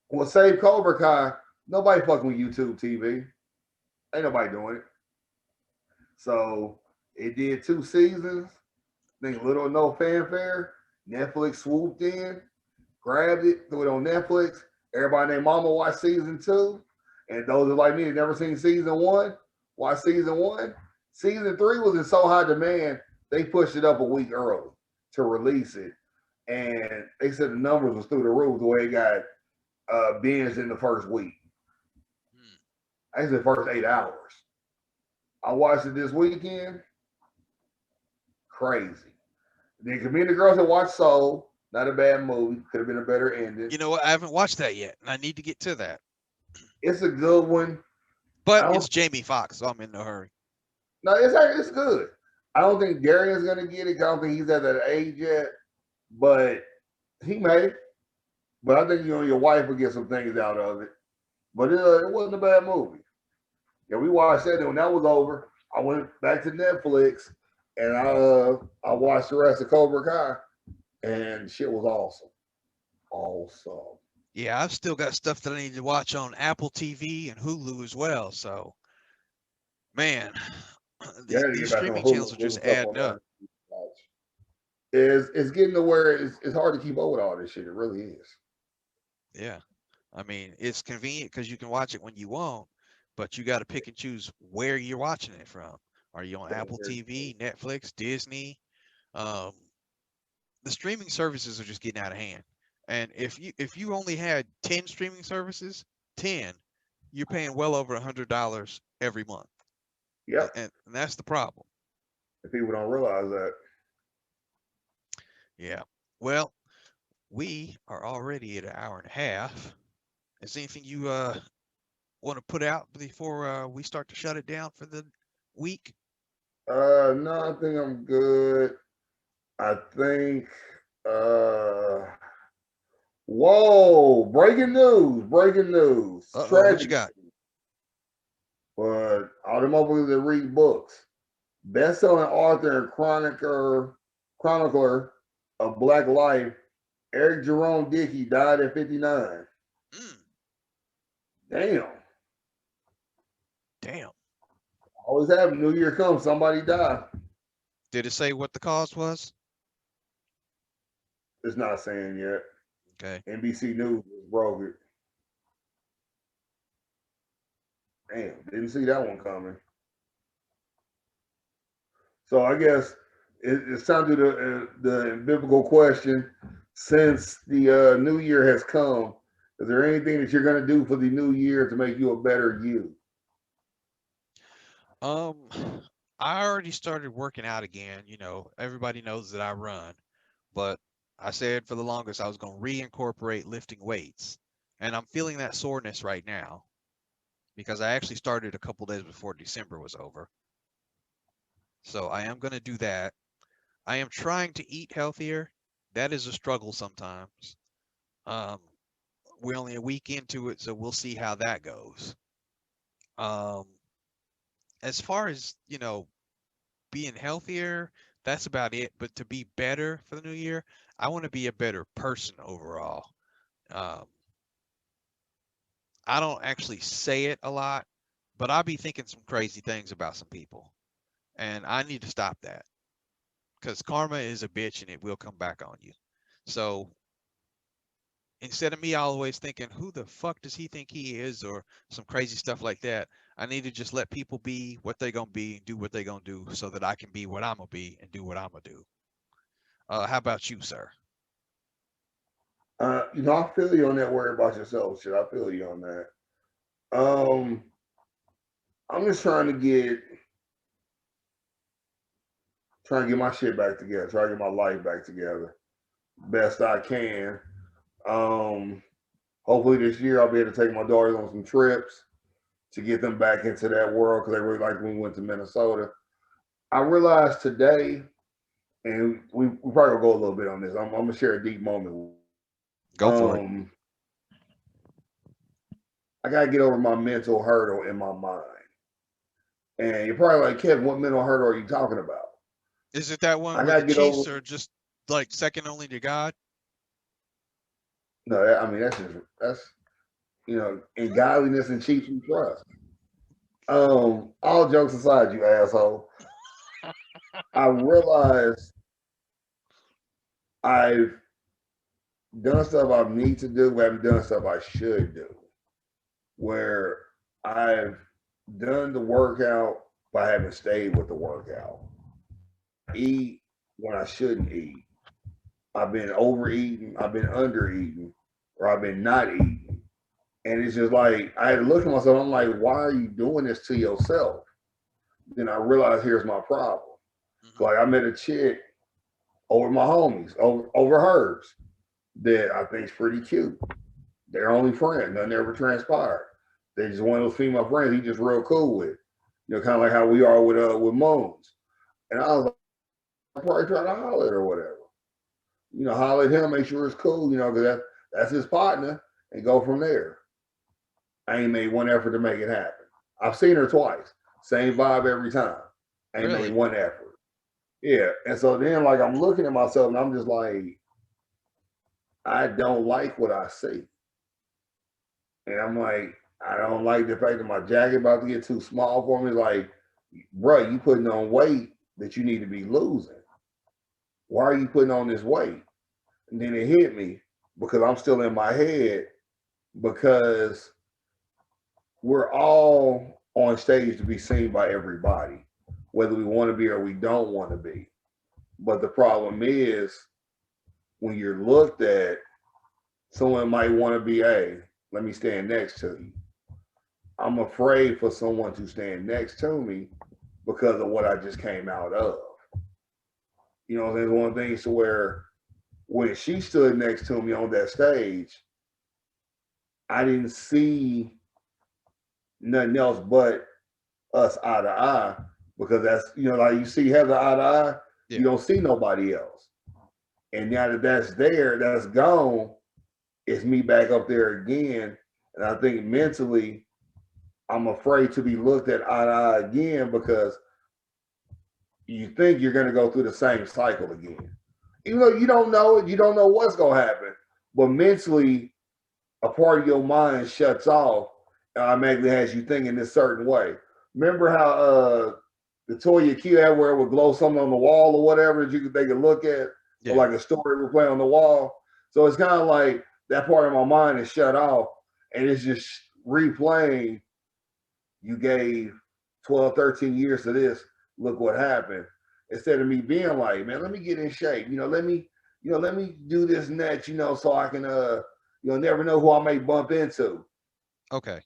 what saved Cobra Kai, nobody fucking with YouTube TV. Ain't nobody doing it. So it did 2 seasons. I think little or no fanfare. Netflix swooped in, grabbed it, threw it on Netflix. Everybody named Mama watched season 2. And those that like me that never seen season 1, watch season 1. Season 3 was in so high demand, they pushed it up a week early to release it. And they said the numbers was through the roof the way it got binged in the first week. I said first 8 hours. I watched it this weekend. Crazy. Then Community Girls that watched Soul. Not a bad movie. Could have been a better ending. You know what? I haven't watched that yet, and I need to get to that. It's a good one. But it's Jamie Foxx, so I'm in no hurry. No, it's good. I don't think Darian's going to get it. I don't think he's at that age yet. But he may. But I think your wife will get some things out of it. But it wasn't a bad movie. Yeah, we watched that. And when that was over, I went back to Netflix and I watched the rest of Cobra Kai, and shit was awesome. Awesome. Yeah, I've still got stuff that I need to watch on Apple TV and Hulu as well. So, man, these streaming channels are just adding up. It's getting to where it's hard to keep up with all this shit. It really is. Yeah, I mean, it's convenient because you can watch it when you want, but you got to pick and choose where you're watching it from. Are you on Apple TV, Netflix, Disney? The streaming services are just getting out of hand. And if you only had 10 streaming services, 10, you're paying well over $100 every month. Yeah, and that's the problem. People don't realize that. Yeah. Well, we are already at an hour and a half. Is there anything you want to put out before we start to shut it down for the week? No, I think I'm good. I think whoa, breaking news. What you got? But all the motherfuckers that read books. Best-selling author and chronicler of Black life, Eric Jerome Dickey, died at 59. Damn. Always happen. New Year comes, somebody die. Did it say what the cause was? It's not saying yet. Okay. NBC News broke it. Damn, didn't see that one coming. So I guess it's time to the biblical question. Since the new year has come, is there anything that you're going to do for the new year to make you a better you? Um, I already started working out again. Everybody knows that I run, but I said for the longest I was going to reincorporate lifting weights, and I'm feeling that soreness right now because I actually started a couple days before December was over. So I am going to do that. I am trying to eat healthier. That is a struggle sometimes. Um, we're only a week into it, so we'll see how that goes. Um, as far as, being healthier, that's about it. But to be better for the new year, I want to be a better person overall. Um, I don't actually say it a lot, but I'll be thinking some crazy things about some people, and I need to stop that because karma is a bitch and it will come back on you. So instead of me always thinking, who the fuck does he think he is, or some crazy stuff like that, I need to just let people be what they gonna be and do what they gonna do so that I can be what I'm gonna be and do what I'm gonna do. How about you, sir? I feel you on that. Worry about yourself, shit. I feel you on that. Um, I'm just trying to get my shit back together. Try to get my life back together best I can. Um, Hopefully this year I'll be able to take my daughters on some trips to get them back into that world because they really like when we went to Minnesota. I realized today, and we probably gonna go a little bit on this. I'm gonna share a deep moment. Go for it. Um, I gotta get over my mental hurdle in my mind. And you're probably like, Kevin, what mental hurdle are you talking about? Is it that one I where the gotta get over. Chiefs are just like second only to God? No, I mean that's in godliness and chiefs we trust. All jokes aside, you asshole. I realized I've done stuff I need to do, but I haven't done stuff I should do. Where I've done the workout, but I haven't stayed with the workout. I eat when I shouldn't eat. I've been overeating, I've been undereating, or I've been not eating. And it's just like I had to look at myself. I'm like, why are you doing this to yourself? Then I realized here's my problem. Hmm. Like I met a chick over my homies, over hers, that I think's pretty cute. They're only friends. Nothing ever transpired. They just one of those female friends he just real cool with. Kind of like how we are with Moans. And I was like, I'll probably try to holler at her or whatever. Holler at him, make sure it's cool, because that's his partner, and go from there. I ain't made one effort to make it happen. I've seen her twice. Same vibe every time. I ain't made Really? one effort. Yeah. And so then like I'm looking at myself and I'm just like, I don't like what I see. And I'm like, I don't like the fact that my jacket about to get too small for me. Like, bro, you putting on weight that you need to be losing. Why are you putting on this weight? And then it hit me because I'm still in my head because we're all on stage to be seen by everybody, whether we want to be or we don't want to be. But the problem is when you're looked at, someone might want to be, hey, let me stand next to you. I'm afraid for someone to stand next to me because of what I just came out of. There's one thing to where when she stood next to me on that stage, I didn't see nothing else but us eye to eye because that's like you see Heather eye to eye, Yeah. you don't see nobody else. And now that that's there, that's gone, it's me back up there again. And I think mentally, I'm afraid to be looked at eye to eye again because you think you're going to go through the same cycle again. Even though you don't know it, you don't know what's going to happen. But mentally, a part of your mind shuts off and automatically has you thinking this certain way. Remember how the toy your kid had where it would glow something on the wall or whatever that they could look at, or Yeah. like a story would play on the wall. So it's kind of like that part of my mind is shut off and it's just replaying you gave 12, 13 years to this. Look what happened. Instead of me being like, man, let me get in shape. Let me do this next, so I can never know who I may bump into. Okay.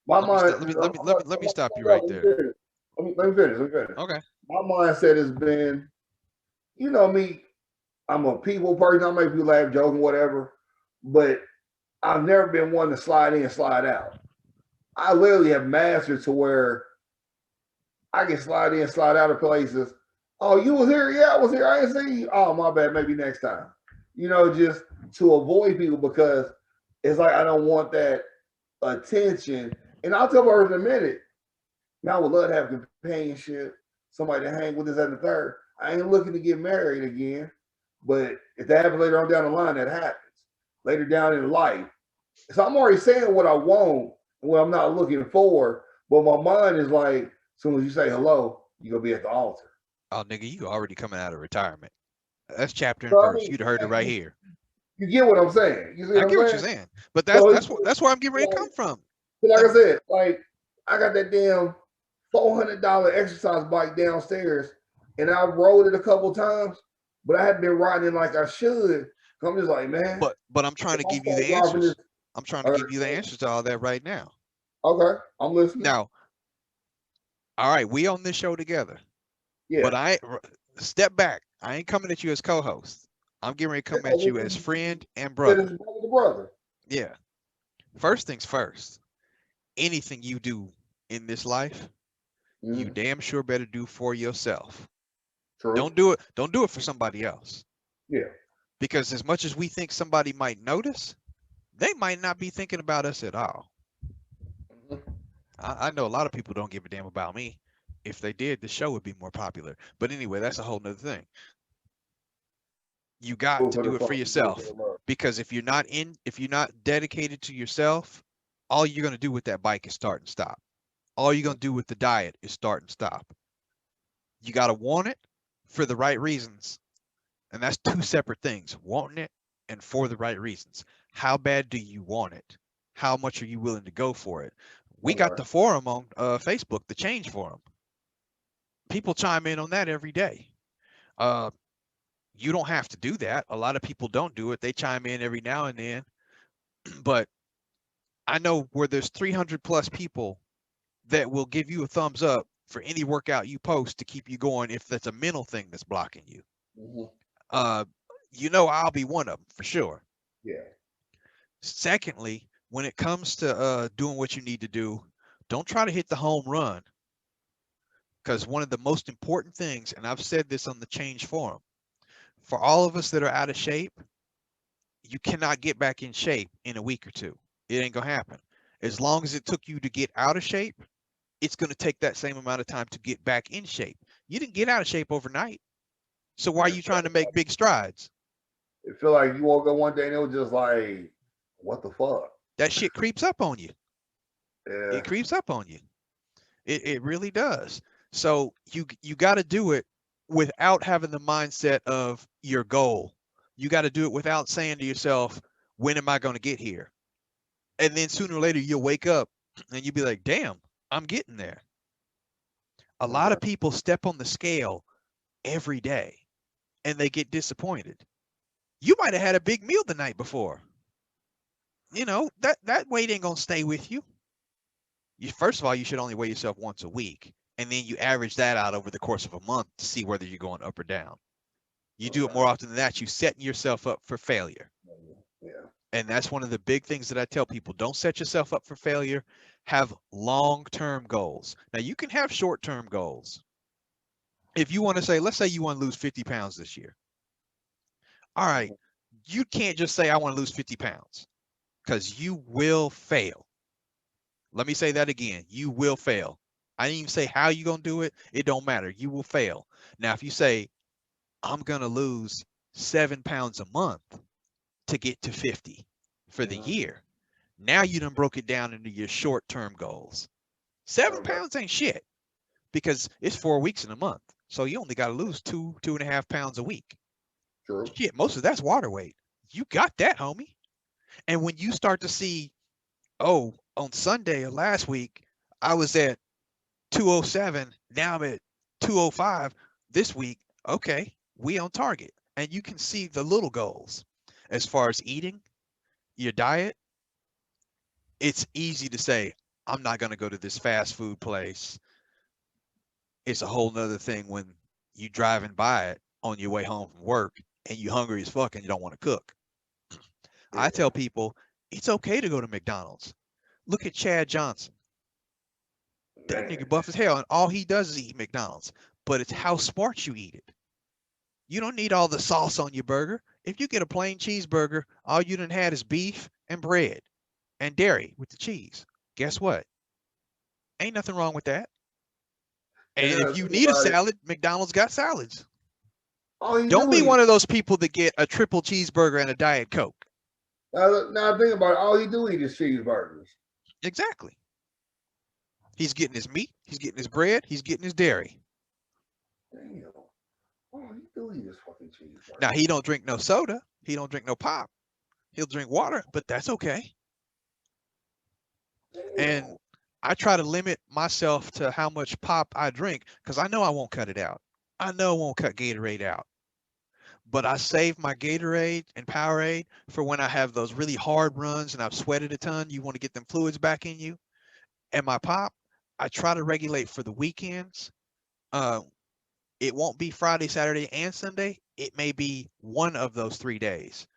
My Let me mind. stop. Let me stop you right there. Let me finish. Okay. My mindset has been, me. I'm a people person. I make people laugh, joking, whatever. But I've never been one to slide in, slide out. I literally have mastered to where I can slide in, slide out of places. Oh, you was here? Yeah, I was here. I didn't see you. Oh, my bad. Maybe next time. Just to avoid people because it's like I don't want that attention. And I'll tell her in a minute. Now I would love to have companionship, somebody to hang with us at the third. I ain't looking to get married again. But if that happens later on down the line, that happens. Later down in life. So I'm already saying what I want and what I'm not looking for. But my mind is like, as soon as you say hello, you're going to be at the altar. Oh, nigga, you already coming out of retirement. That's chapter and So, verse. You'd heard it right here. You get what I'm saying. You see I get what you're saying. But that's where I'm getting ready to come from. Like I said, like I got that damn $400 exercise bike downstairs, and I rode it a couple times, but I hadn't been riding it like I should. I'm just like, man. But I'm trying to give you the answers. I'm trying to give you the answers to all that right now. Okay, I'm listening. Now, all right, we on this show together. Yeah. But I step back. I ain't coming at you as co-host. I'm getting ready to come at you as friend and brother. Brother. Yeah. First things first. Anything you do in this life, you damn sure better do for yourself. True. Don't do it for somebody else. Yeah. Because as much as we think somebody might notice, they might not be thinking about us at all. I know a lot of people don't give a damn about me. If they did, the show would be more popular. But anyway, that's a whole nother thing. You got to do it for yourself, because if you're not dedicated to yourself, all you're going to do with that bike is start and stop. All you're going to do with the diet is start and stop. You got to want it for the right reasons. And that's two separate things, wanting it and for the right reasons. How bad do you want it? How much are you willing to go for it? We got the forum on Facebook, the Change Forum. People chime in on that every day. You don't have to do that. A lot of people don't do it. They chime in every now and then. But I know where there's 300 plus people that will give you a thumbs up for any workout you post to keep you going if that's a mental thing that's blocking you. I'll be one of them for sure. Yeah. Secondly, when it comes to doing what you need to do, don't try to hit the home run. Because one of the most important things, and I've said this on the Change Forum, for all of us that are out of shape, you cannot get back in shape in a week or two. It ain't gonna happen. As long as it took you to get out of shape, it's gonna take that same amount of time to get back in shape. You didn't get out of shape overnight. So why are you trying to make big strides? It feel like you woke up one day and it was just like, what the fuck? That shit creeps up on you. Yeah. It creeps up on you. It really does. So you got to do it without having the mindset of your goal. You got to do it without saying to yourself, when am I going to get here? And then sooner or later you'll wake up and you'll be like, damn, I'm getting there. A lot of people step on the scale every day and they get disappointed. You might have had a big meal the night before. That weight ain't going to stay with you. First of all, you should only weigh yourself once a week. And then you average that out over the course of a month to see whether you're going up or down. You do it more often than that, you're setting yourself up for failure. Yeah. And that's one of the big things that I tell people. Don't set yourself up for failure. Have long-term goals. Now, you can have short-term goals. If you want to say, let's say you want to lose 50 pounds this year. All right. You can't just say, I want to lose 50 pounds, because you will fail. Let me say that again. You will fail. I didn't even say how you're going to do it. It don't matter. You will fail. Now, if you say, I'm going to lose 7 pounds a month to get to 50 for the year, now you done broke it down into your short-term goals. 7 pounds ain't shit, because it's 4 weeks in a month. So you only got to lose 2.5 pounds a week. True. Shit, most of that's water weight. You got that, homie. And when you start to see, oh, on Sunday of last week, I was at 207. Now I'm at 205 this week. Okay, we on target. And you can see the little goals as far as eating, your diet. It's easy to say, I'm not going to go to this fast food place. It's a whole nother thing when you driving by it on your way home from work and you hungry as fuck and you don't want to cook. I Yeah. tell people it's okay to go to McDonald's. Look at Chad Johnson. That Man. nigga buff as hell, and all he does is eat McDonald's. But it's how smart you eat it. You don't need all the sauce on your burger. If you get a plain cheeseburger, all you done had is beef and bread and dairy with the cheese. Guess what? Ain't nothing wrong with that. And And then I if you think need a about it, salad, McDonald's got salads. all you Don't do be is one of those people that get a triple cheeseburger and a Diet Coke. now I think about it, all he do eat is cheeseburgers. Exactly. He's getting his meat, he's getting his bread, he's getting his dairy. Damn. All he do eat is fucking cheeseburgers. Now, he don't drink no soda, he don't drink no pop. He'll drink water, but that's okay. Damn. And I try to limit myself to how much pop I drink because I know I won't cut it out. I know I won't cut Gatorade out. But I save my Gatorade and Powerade for when I have those really hard runs and I've sweated a ton. You want to get them fluids back in you. And my pop, I try to regulate for the weekends. Uh, it won't be Friday, Saturday, and Sunday. It may be one of those 3 days.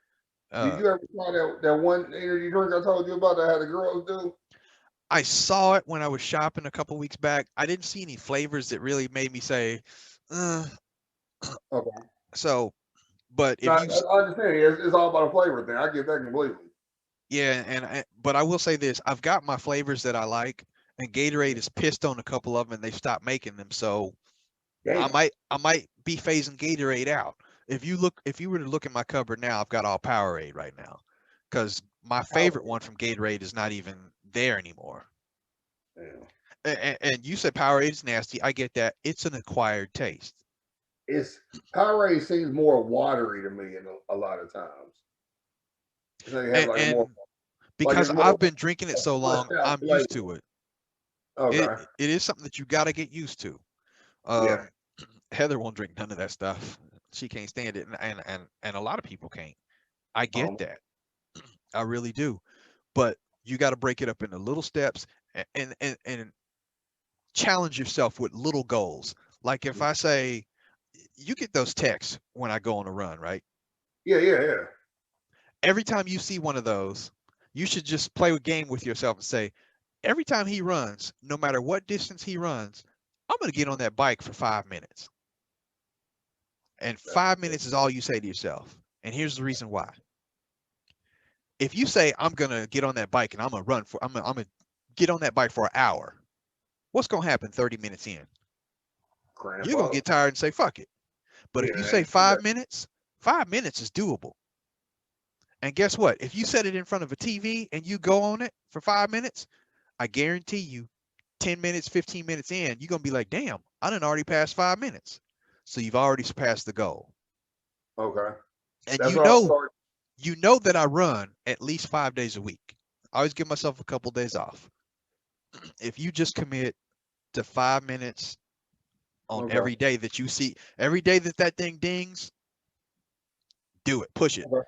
Did you ever try that one energy drink I told you about that had the girls do? I saw it when I was shopping a couple weeks back. I didn't see any flavors that really made me say, uh, Okay. so, but No, if I you, understand. It's all about a flavor thing. I get that completely. yeah, but I will say this, I've got my flavors that I like, and Gatorade is pissed on a couple of them and they've stopped making them. So Damn. I might be phasing Gatorade out. If you were to look at my cupboard now, I've got all Powerade right now, because my favorite one from Gatorade is not even there anymore. Damn. And you said Powerade is nasty. I get that. It's an acquired taste. It's Powerade seems more watery to me in a lot of times. It's like it has like And more like because it's more I've been drinking it so long, fleshed out I'm flavor. used to it. Okay. It is something that you got to get used to. Yeah. Heather won't drink none of that stuff. She can't stand it, and a lot of people can't. I get that. I really do. But you got to break it up into little steps and challenge yourself with little goals. Like if I say, you get those texts when I go on a run, right? Yeah. Every time you see one of those, you should just play a game with yourself and say, every time he runs, no matter what distance he runs, I'm going to get on that bike for 5 minutes. And 5 minutes is all you say to yourself. And here's the reason why. If you say, I'm going to get on that bike and I'm going to get on that bike for an hour, what's going to happen 30 minutes in? You're going to get tired and say, fuck it. But if you say 5 minutes, 5 minutes is doable. And guess what? If you set it in front of a TV and you go on it for 5 minutes, I guarantee you 10 minutes, 15 minutes in, you're going to be like, damn, I done already passed 5 minutes. So you've already surpassed the goal. Okay. And That's you know that I run at least 5 days a week. I always give myself a couple days off. If you just commit to 5 minutes on every day that you see, every day that thing dings, do it, push it. Okay.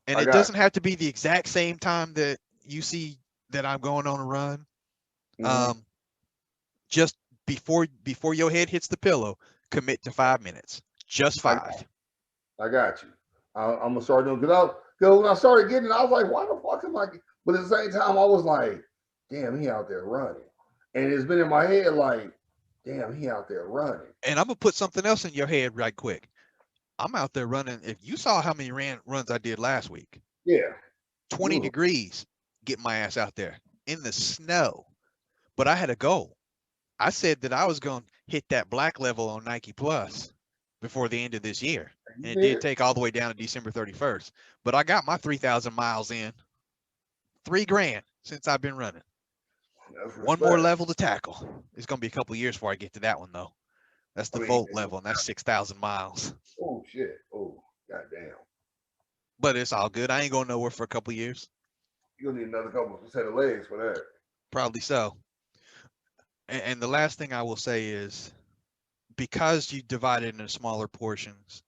And it doesn't have to be the exact same time that you see that I'm going on a run. Just before your head hits the pillow, commit to 5 minutes. Just 5. I got you. I'm gonna start doing because when I started getting it, I was like, why the fuck am I? But at the same time, I was like, damn, he out there running, and it's been in my head like, damn, he out there running. And I'm gonna put something else in your head right quick. I'm out there running. If you saw how many runs I did last week, 20 degrees, get my ass out there in the snow. But I had a goal. I said that I was going to hit that black level on Nike Plus before the end of this year. And it did take all the way down to December 31st. But I got my 3,000 miles in. $3,000 since I've been running. One more level to tackle. It's going to be a couple years before I get to that one, though. That's the Volt level, and that's 6,000 miles. Oh, shit. Oh, goddamn. But it's all good. I ain't going nowhere for a couple years. You'll need another couple set of legs for that. Probably so. And the last thing I will say is, because you divide it into smaller portions,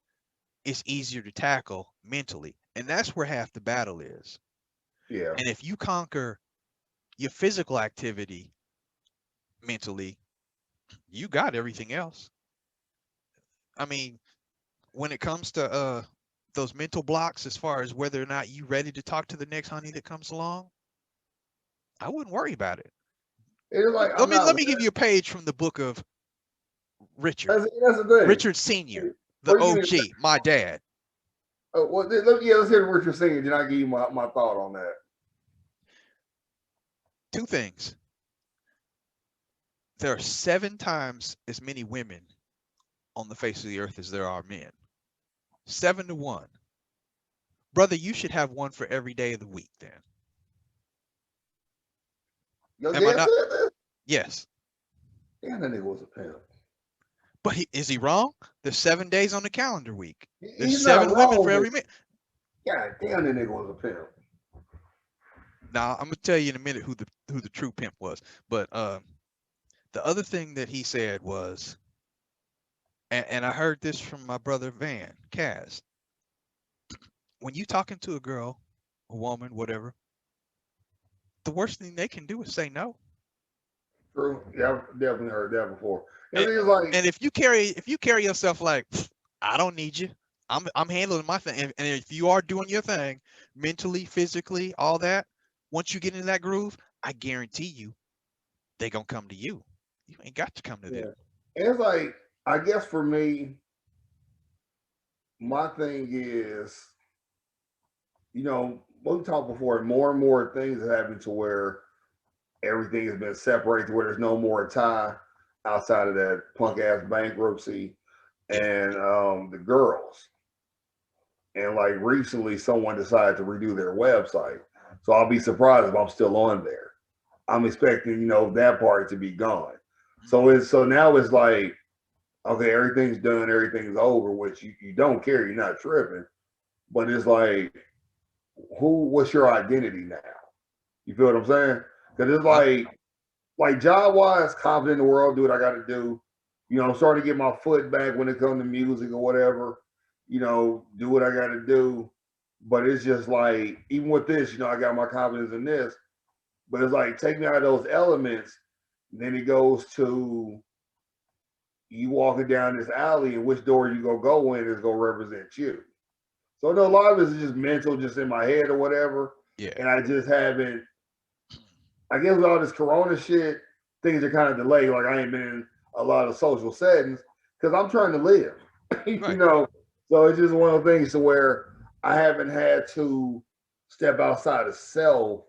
it's easier to tackle mentally. And that's where half the battle is. Yeah. And if you conquer your physical activity mentally, you got everything else. I mean, when it comes to those mental blocks as far as whether or not you ready to talk to the next honey that comes along, I wouldn't worry about it. It's like Let I'm me let not. me give you a page from the book of Richard. That's the thing. Richard Senior, the Before you even, OG, my dad. well, let's hear what you're saying. Then I give you my thought on that. Two things. There are 7 times as many women on the face of the earth as there are men. 7 to 1. Brother, you should have one for every day of the week then. Your Am I dad not? said this? Yes. Damn, that nigga was a pimp. But is he wrong? There's 7 days on the calendar week. There's He's 7 not women wrong, for but every man. God damn, that nigga was a pimp. Now, I'm gonna tell you in a minute who the true pimp was. But the other thing that he said was, and I heard this from my brother Van Kaz. When you talking to a girl, a woman, whatever, the worst thing they can do is say no. True. Yeah, I've definitely heard that before. And, And it's like, and if you carry yourself like, I don't need you, I'm handling my thing. And if you are doing your thing, mentally, physically, all that, once you get into that groove, I guarantee you, they gonna come to you. You ain't got to come to them. and it's like, I guess for me, my thing is, we talked before, more and more things have happened to where everything has been separated, where there's no more tie outside of that punk ass bankruptcy Yeah. and the girls. And like recently, someone decided to redo their website. So I'll be surprised if I'm still on there. I'm expecting, that part to be gone. So now it's like, okay, everything's done, everything's over, which you don't care, you're not tripping. But it's like, what's your identity now? You feel what I'm saying? Because it's like job wise, confident in the world, do what I got to do. I'm starting to get my foot back when it comes to music or whatever. Do what I got to do. But it's just like, even with this, I got my confidence in this. But it's like, take me out of those elements. Then it goes to you walking down this alley, and which door you go in is going to represent you. So no, a lot of it is just mental, just in my head or whatever. Yeah. And I just haven't. I guess with all this Corona shit, things are kind of delayed. Like I ain't been in a lot of social settings because I'm trying to live. Right. So it's just one of those things to where I haven't had to step outside of self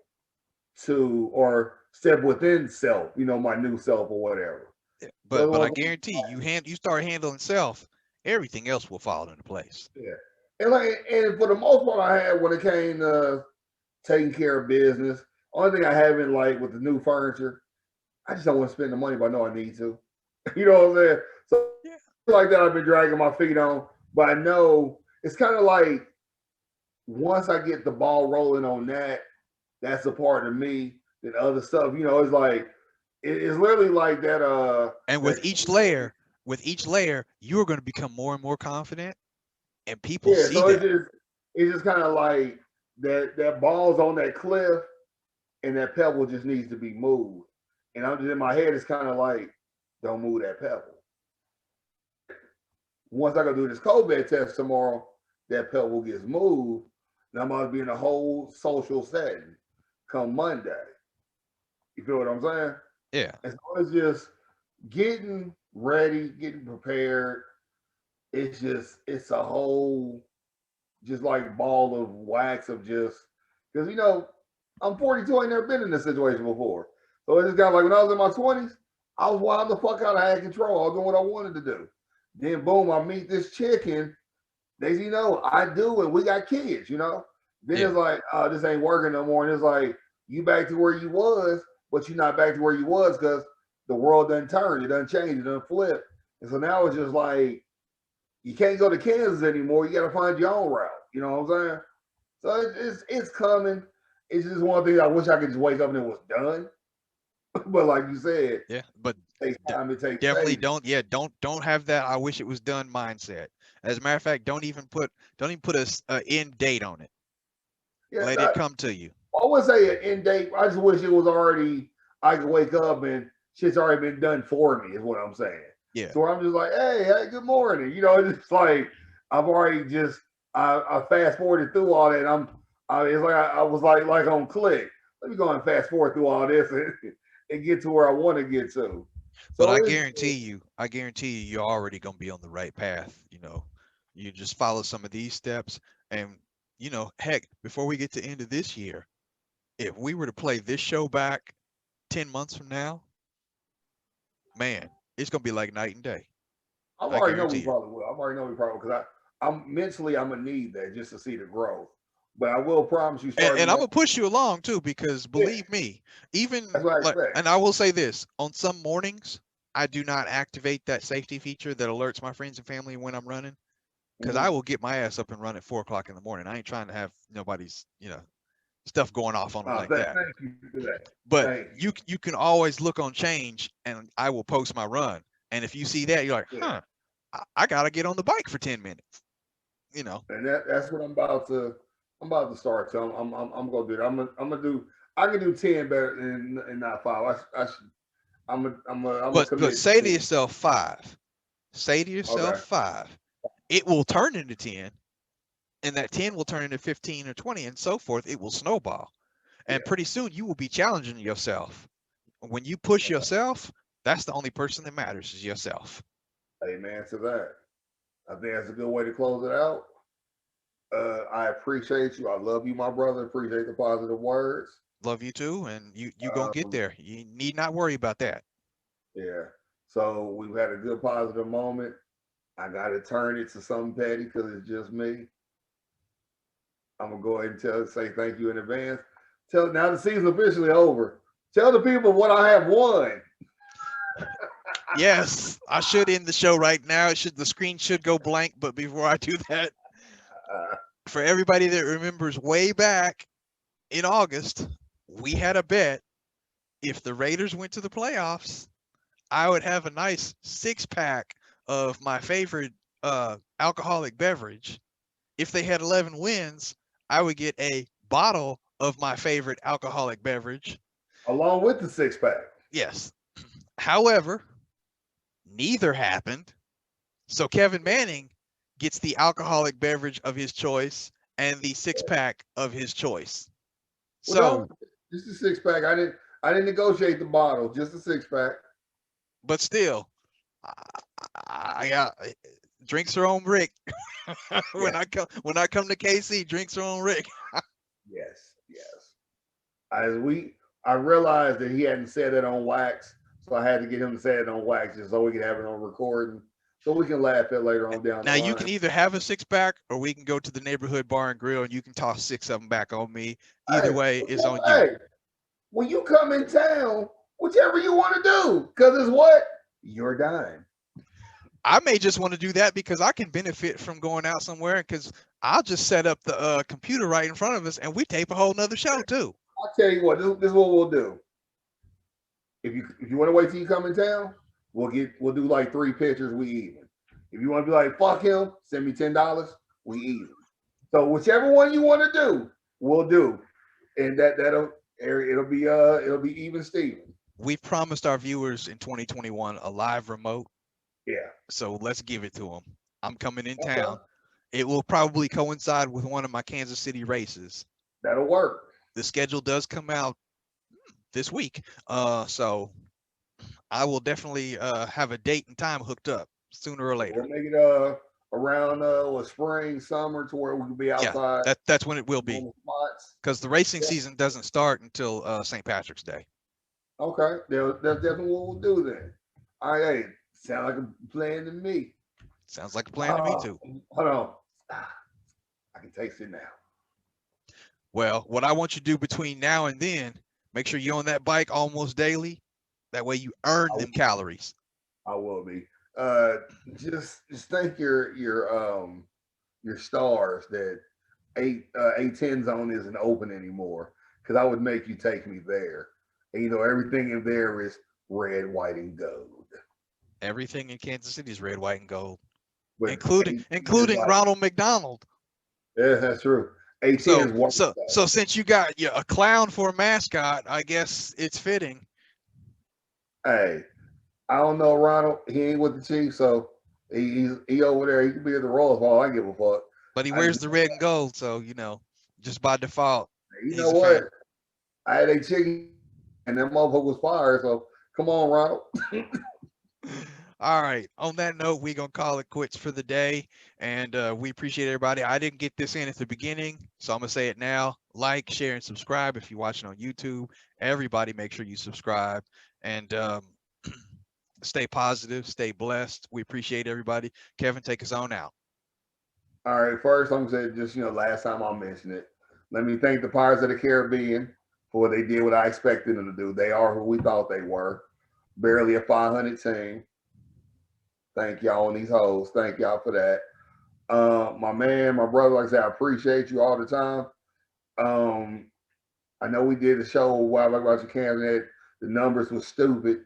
or step within self. My new self or whatever. Yeah. But I guarantee you start handling self, everything else will fall into place. Yeah. And for the most part, I had when it came to taking care of business. Only thing I haven't like with the new furniture, I just don't want to spend the money, but I know I need to. You know what I'm saying? So Yeah. like that, I've been dragging my feet on, but I know it's kind of like once I get the ball rolling on that, that's a part of me. Then other stuff, it's like it's literally like that. And with each layer, you are going to become more and more confident, and people see so that. it's just kind of like that ball's on that cliff, and that pebble just needs to be moved. And I'm just in my head, it's kind of like, don't move that pebble. Once I go do this COVID test tomorrow, that pebble gets moved, and I'm about to be in a whole social setting come Monday. You feel what I'm saying? Yeah. And so it's just getting ready, getting prepared. It's a whole just like ball of wax of just because I'm 42, I ain't never been in this situation before. So it just got like when I was in my 20s, I was wild the fuck out. I had control. I was doing what I wanted to do. Then boom, I meet this chick and they I do and we got kids, Then it's like, oh, this ain't working no more. And it's like, you back to where you was, but you're not back to where you was because the world doesn't turn, it doesn't change, it doesn't flip. And so now it's just like you can't go to Kansas anymore. You got to find your own route. You know what I'm saying? So it's coming. It's just one thing I wish I could just wake up and it was done. But like you said, Yeah, but it takes time. It takes definitely patience. don't. Yeah, don't have that. I wish it was done mindset. As a matter of fact, don't even put a end date on it. Yeah, Let it come to you. I would say an end date. I just wish it was already. I could wake up and shit's already been done for me. Is what I'm saying. Yeah. So I'm just like, hey, good morning. You know, it's just like I've already just I fast forwarded through all that. It's like I was like on click. Let me go and fast forward through all this and get to where I want to get to. But So it's I guarantee you, you're already gonna be on the right path. You know, you just follow some of these steps, and heck, before we get to the end of this year, if we were to play this show back 10 months from now, man, it's gonna be like night and day. I I already know we guarantee it. probably will. I already know we probably because I'm mentally I'm gonna need that just to see the growth. But I will promise you, And starting I'm next, gonna push you along too, because yeah, believe me, even that's what I like, expect. and I will say this: on some mornings, I do not activate that safety feature that alerts my friends and family when I'm running, because I Mhm. will get my ass up and run at 4 o'clock in the morning. I ain't trying to have nobody's stuff going off on them like that. Thank you for that. But Thank you. you can always look on change, and I will post my run. And if you see that, you're like, Yeah. huh, I gotta get on the bike for 10 minutes. You know, And that's what I'm about to start. So I'm gonna do that. I'm gonna do I can do 10 better than not 5. I should I'm gonna but commit say to 10. yourself 5. Say to yourself Okay. 5. It will turn into 10, and that 10 will turn into 15 or 20, and so forth. It will snowball, and Yeah. pretty soon you will be challenging yourself. When you push yourself, that's the only person that matters is yourself. Amen to that. I think that's a good way to close it out. I appreciate you. I love you, my brother. Appreciate the positive words. Love you too, and you gonna get Um, there. You need not worry about that. yeah. So we've had a good positive moment. I got to turn it to something petty because it's just me. I'm gonna go ahead and say thank you in advance. Tell now the season's officially over. Tell the people what I have won. Yes, I should end the show right now. The screen should go blank, but before I do that, Uh, for everybody that remembers way back in August, we had a bet. If the Raiders went to the playoffs, I would have a nice 6-pack of my favorite alcoholic beverage. If they had 11 wins, I would get a bottle of my favorite alcoholic beverage. along with the 6 pack. Yes. However, neither happened. So Kevin Manning gets the alcoholic beverage of his choice and the 6-pack of his choice. Well, So, no, just a 6 pack. I didn't negotiate the bottle. Just a 6 pack. but still, I got drinks are on Rick. Yeah. When I come to KC, drinks are on Rick. Yes. Yes. As I realized that he hadn't said it on wax, so I had to get him to say it on wax just so we can have it on recording, so we can laugh at later on down the Now you can line. either have a 6-pack or we can go to the neighborhood bar and grill, and you can toss 6 of them back on me. Either Hey, way, it's on you. hey, when you come in town, whichever you want to do, because it's what your dime. I may just want to do that because I can benefit from going out somewhere, because I'll just set up the computer right in front of us and we tape a whole nother show too. I'll tell you what. This is what we'll do. If you want to wait till you come in town, we'll do like 3 pictures. We even. If you want to be like fuck him, send me $10. We even. So whichever one you want to do, we'll do, and it'll be even Steven. We've promised our viewers in 2021 a live remote, Yeah. so let's give it to them. I'm coming in Okay. town. It will probably coincide with one of my Kansas City races. That'll work. The schedule does come out this week, so I will definitely have a date and time hooked up sooner or later. We'll make it around spring, summer to where we can be Yeah, outside that's when it will be, on the spots. because the racing Yeah. season doesn't start until St. Patrick's Day. Okay. That's definitely what we'll do then. All right, hey, sound like a plan to me. Sounds like a plan to me Uh, too. hold on. I can taste it now. Well, what I want you to do between now and then, make sure you're on that bike almost daily. That way you earn I, them calories. I will be. Uh, just thank your stars that A10 zone isn't open anymore because I would make you take me there And you know, everything in there is red, white, and gold. Everything in Kansas City is red, white, and gold, But including 18 is like, Ronald McDonald. yeah, that's true. 18 is white. So since you got a clown for a mascot, I guess it's fitting. Hey, I don't know Ronald. He ain't with the Chiefs, so he over there. He could be at the Rose Bowl. I give a fuck. But he wears the red and gold, so just by default, You he's know a what? fan. I had a chicken, and that motherfucker was fired. So come on, Ronald. All right. On that note, we're going to call it quits for the day. And we appreciate everybody. I didn't get this in at the beginning, so I'm going to say it now. Like, share, and subscribe if you're watching on YouTube. Everybody, make sure you subscribe. And stay positive. Stay blessed. We appreciate everybody. Kevin, take us on out. All right. First, I'm going to say just, last time I mentioned it. Let me thank the Pirates of the Caribbean for what they did, what I expected them to do. They are who we thought they were. Barely a 500 team. Thank y'all and these hoes. Thank y'all for that. My man, my brother, like I said, I appreciate you all the time. I know we did a show a while back about your candidate. The numbers was stupid,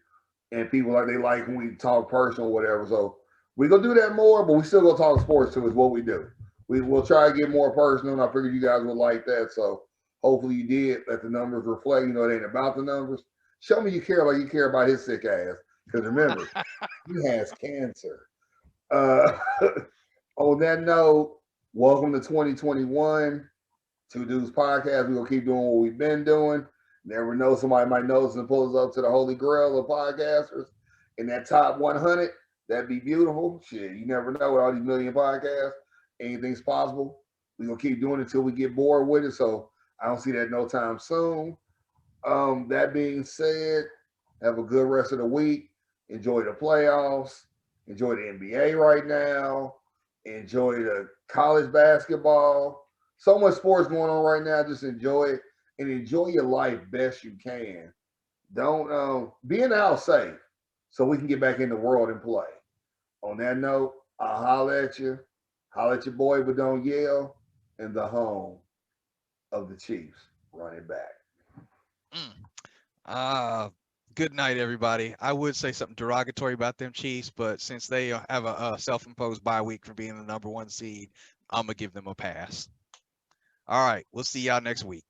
and people they like when we talk personal or whatever. So we gonna do that more, but we still gonna talk sports too. Is what we do. We'll try to get more personal, and I figured you guys would like that. So hopefully you did. Let the numbers reflect. It ain't about the numbers. Show me you care like you care about his sick ass. Because remember, he has cancer. On that note, welcome to 2021. Two Dudes Podcast. We're going to keep doing what we've been doing. Never know, somebody might notice and pull us up to the holy grail of podcasters. In that top 100, that'd be beautiful. Shit, you never know with all these million podcasts. Anything's possible. We're going to keep doing it until we get bored with it. So I don't see that no time soon. That being said, have a good rest of the week. Enjoy the playoffs. Enjoy the NBA right now. Enjoy the college basketball. So much sports going on right now. Just enjoy it and enjoy your life best you can. Don't be in the house safe so we can get back in the world and play. On that note, I'll holler at you. Holler at your boy, but don't yell. In the home of the Chiefs. Running back. Good night, everybody. I would say something derogatory about them Chiefs, but since they have a self-imposed bye week for being the #1 seed, I'm going to give them a pass. All right. We'll see y'all next week.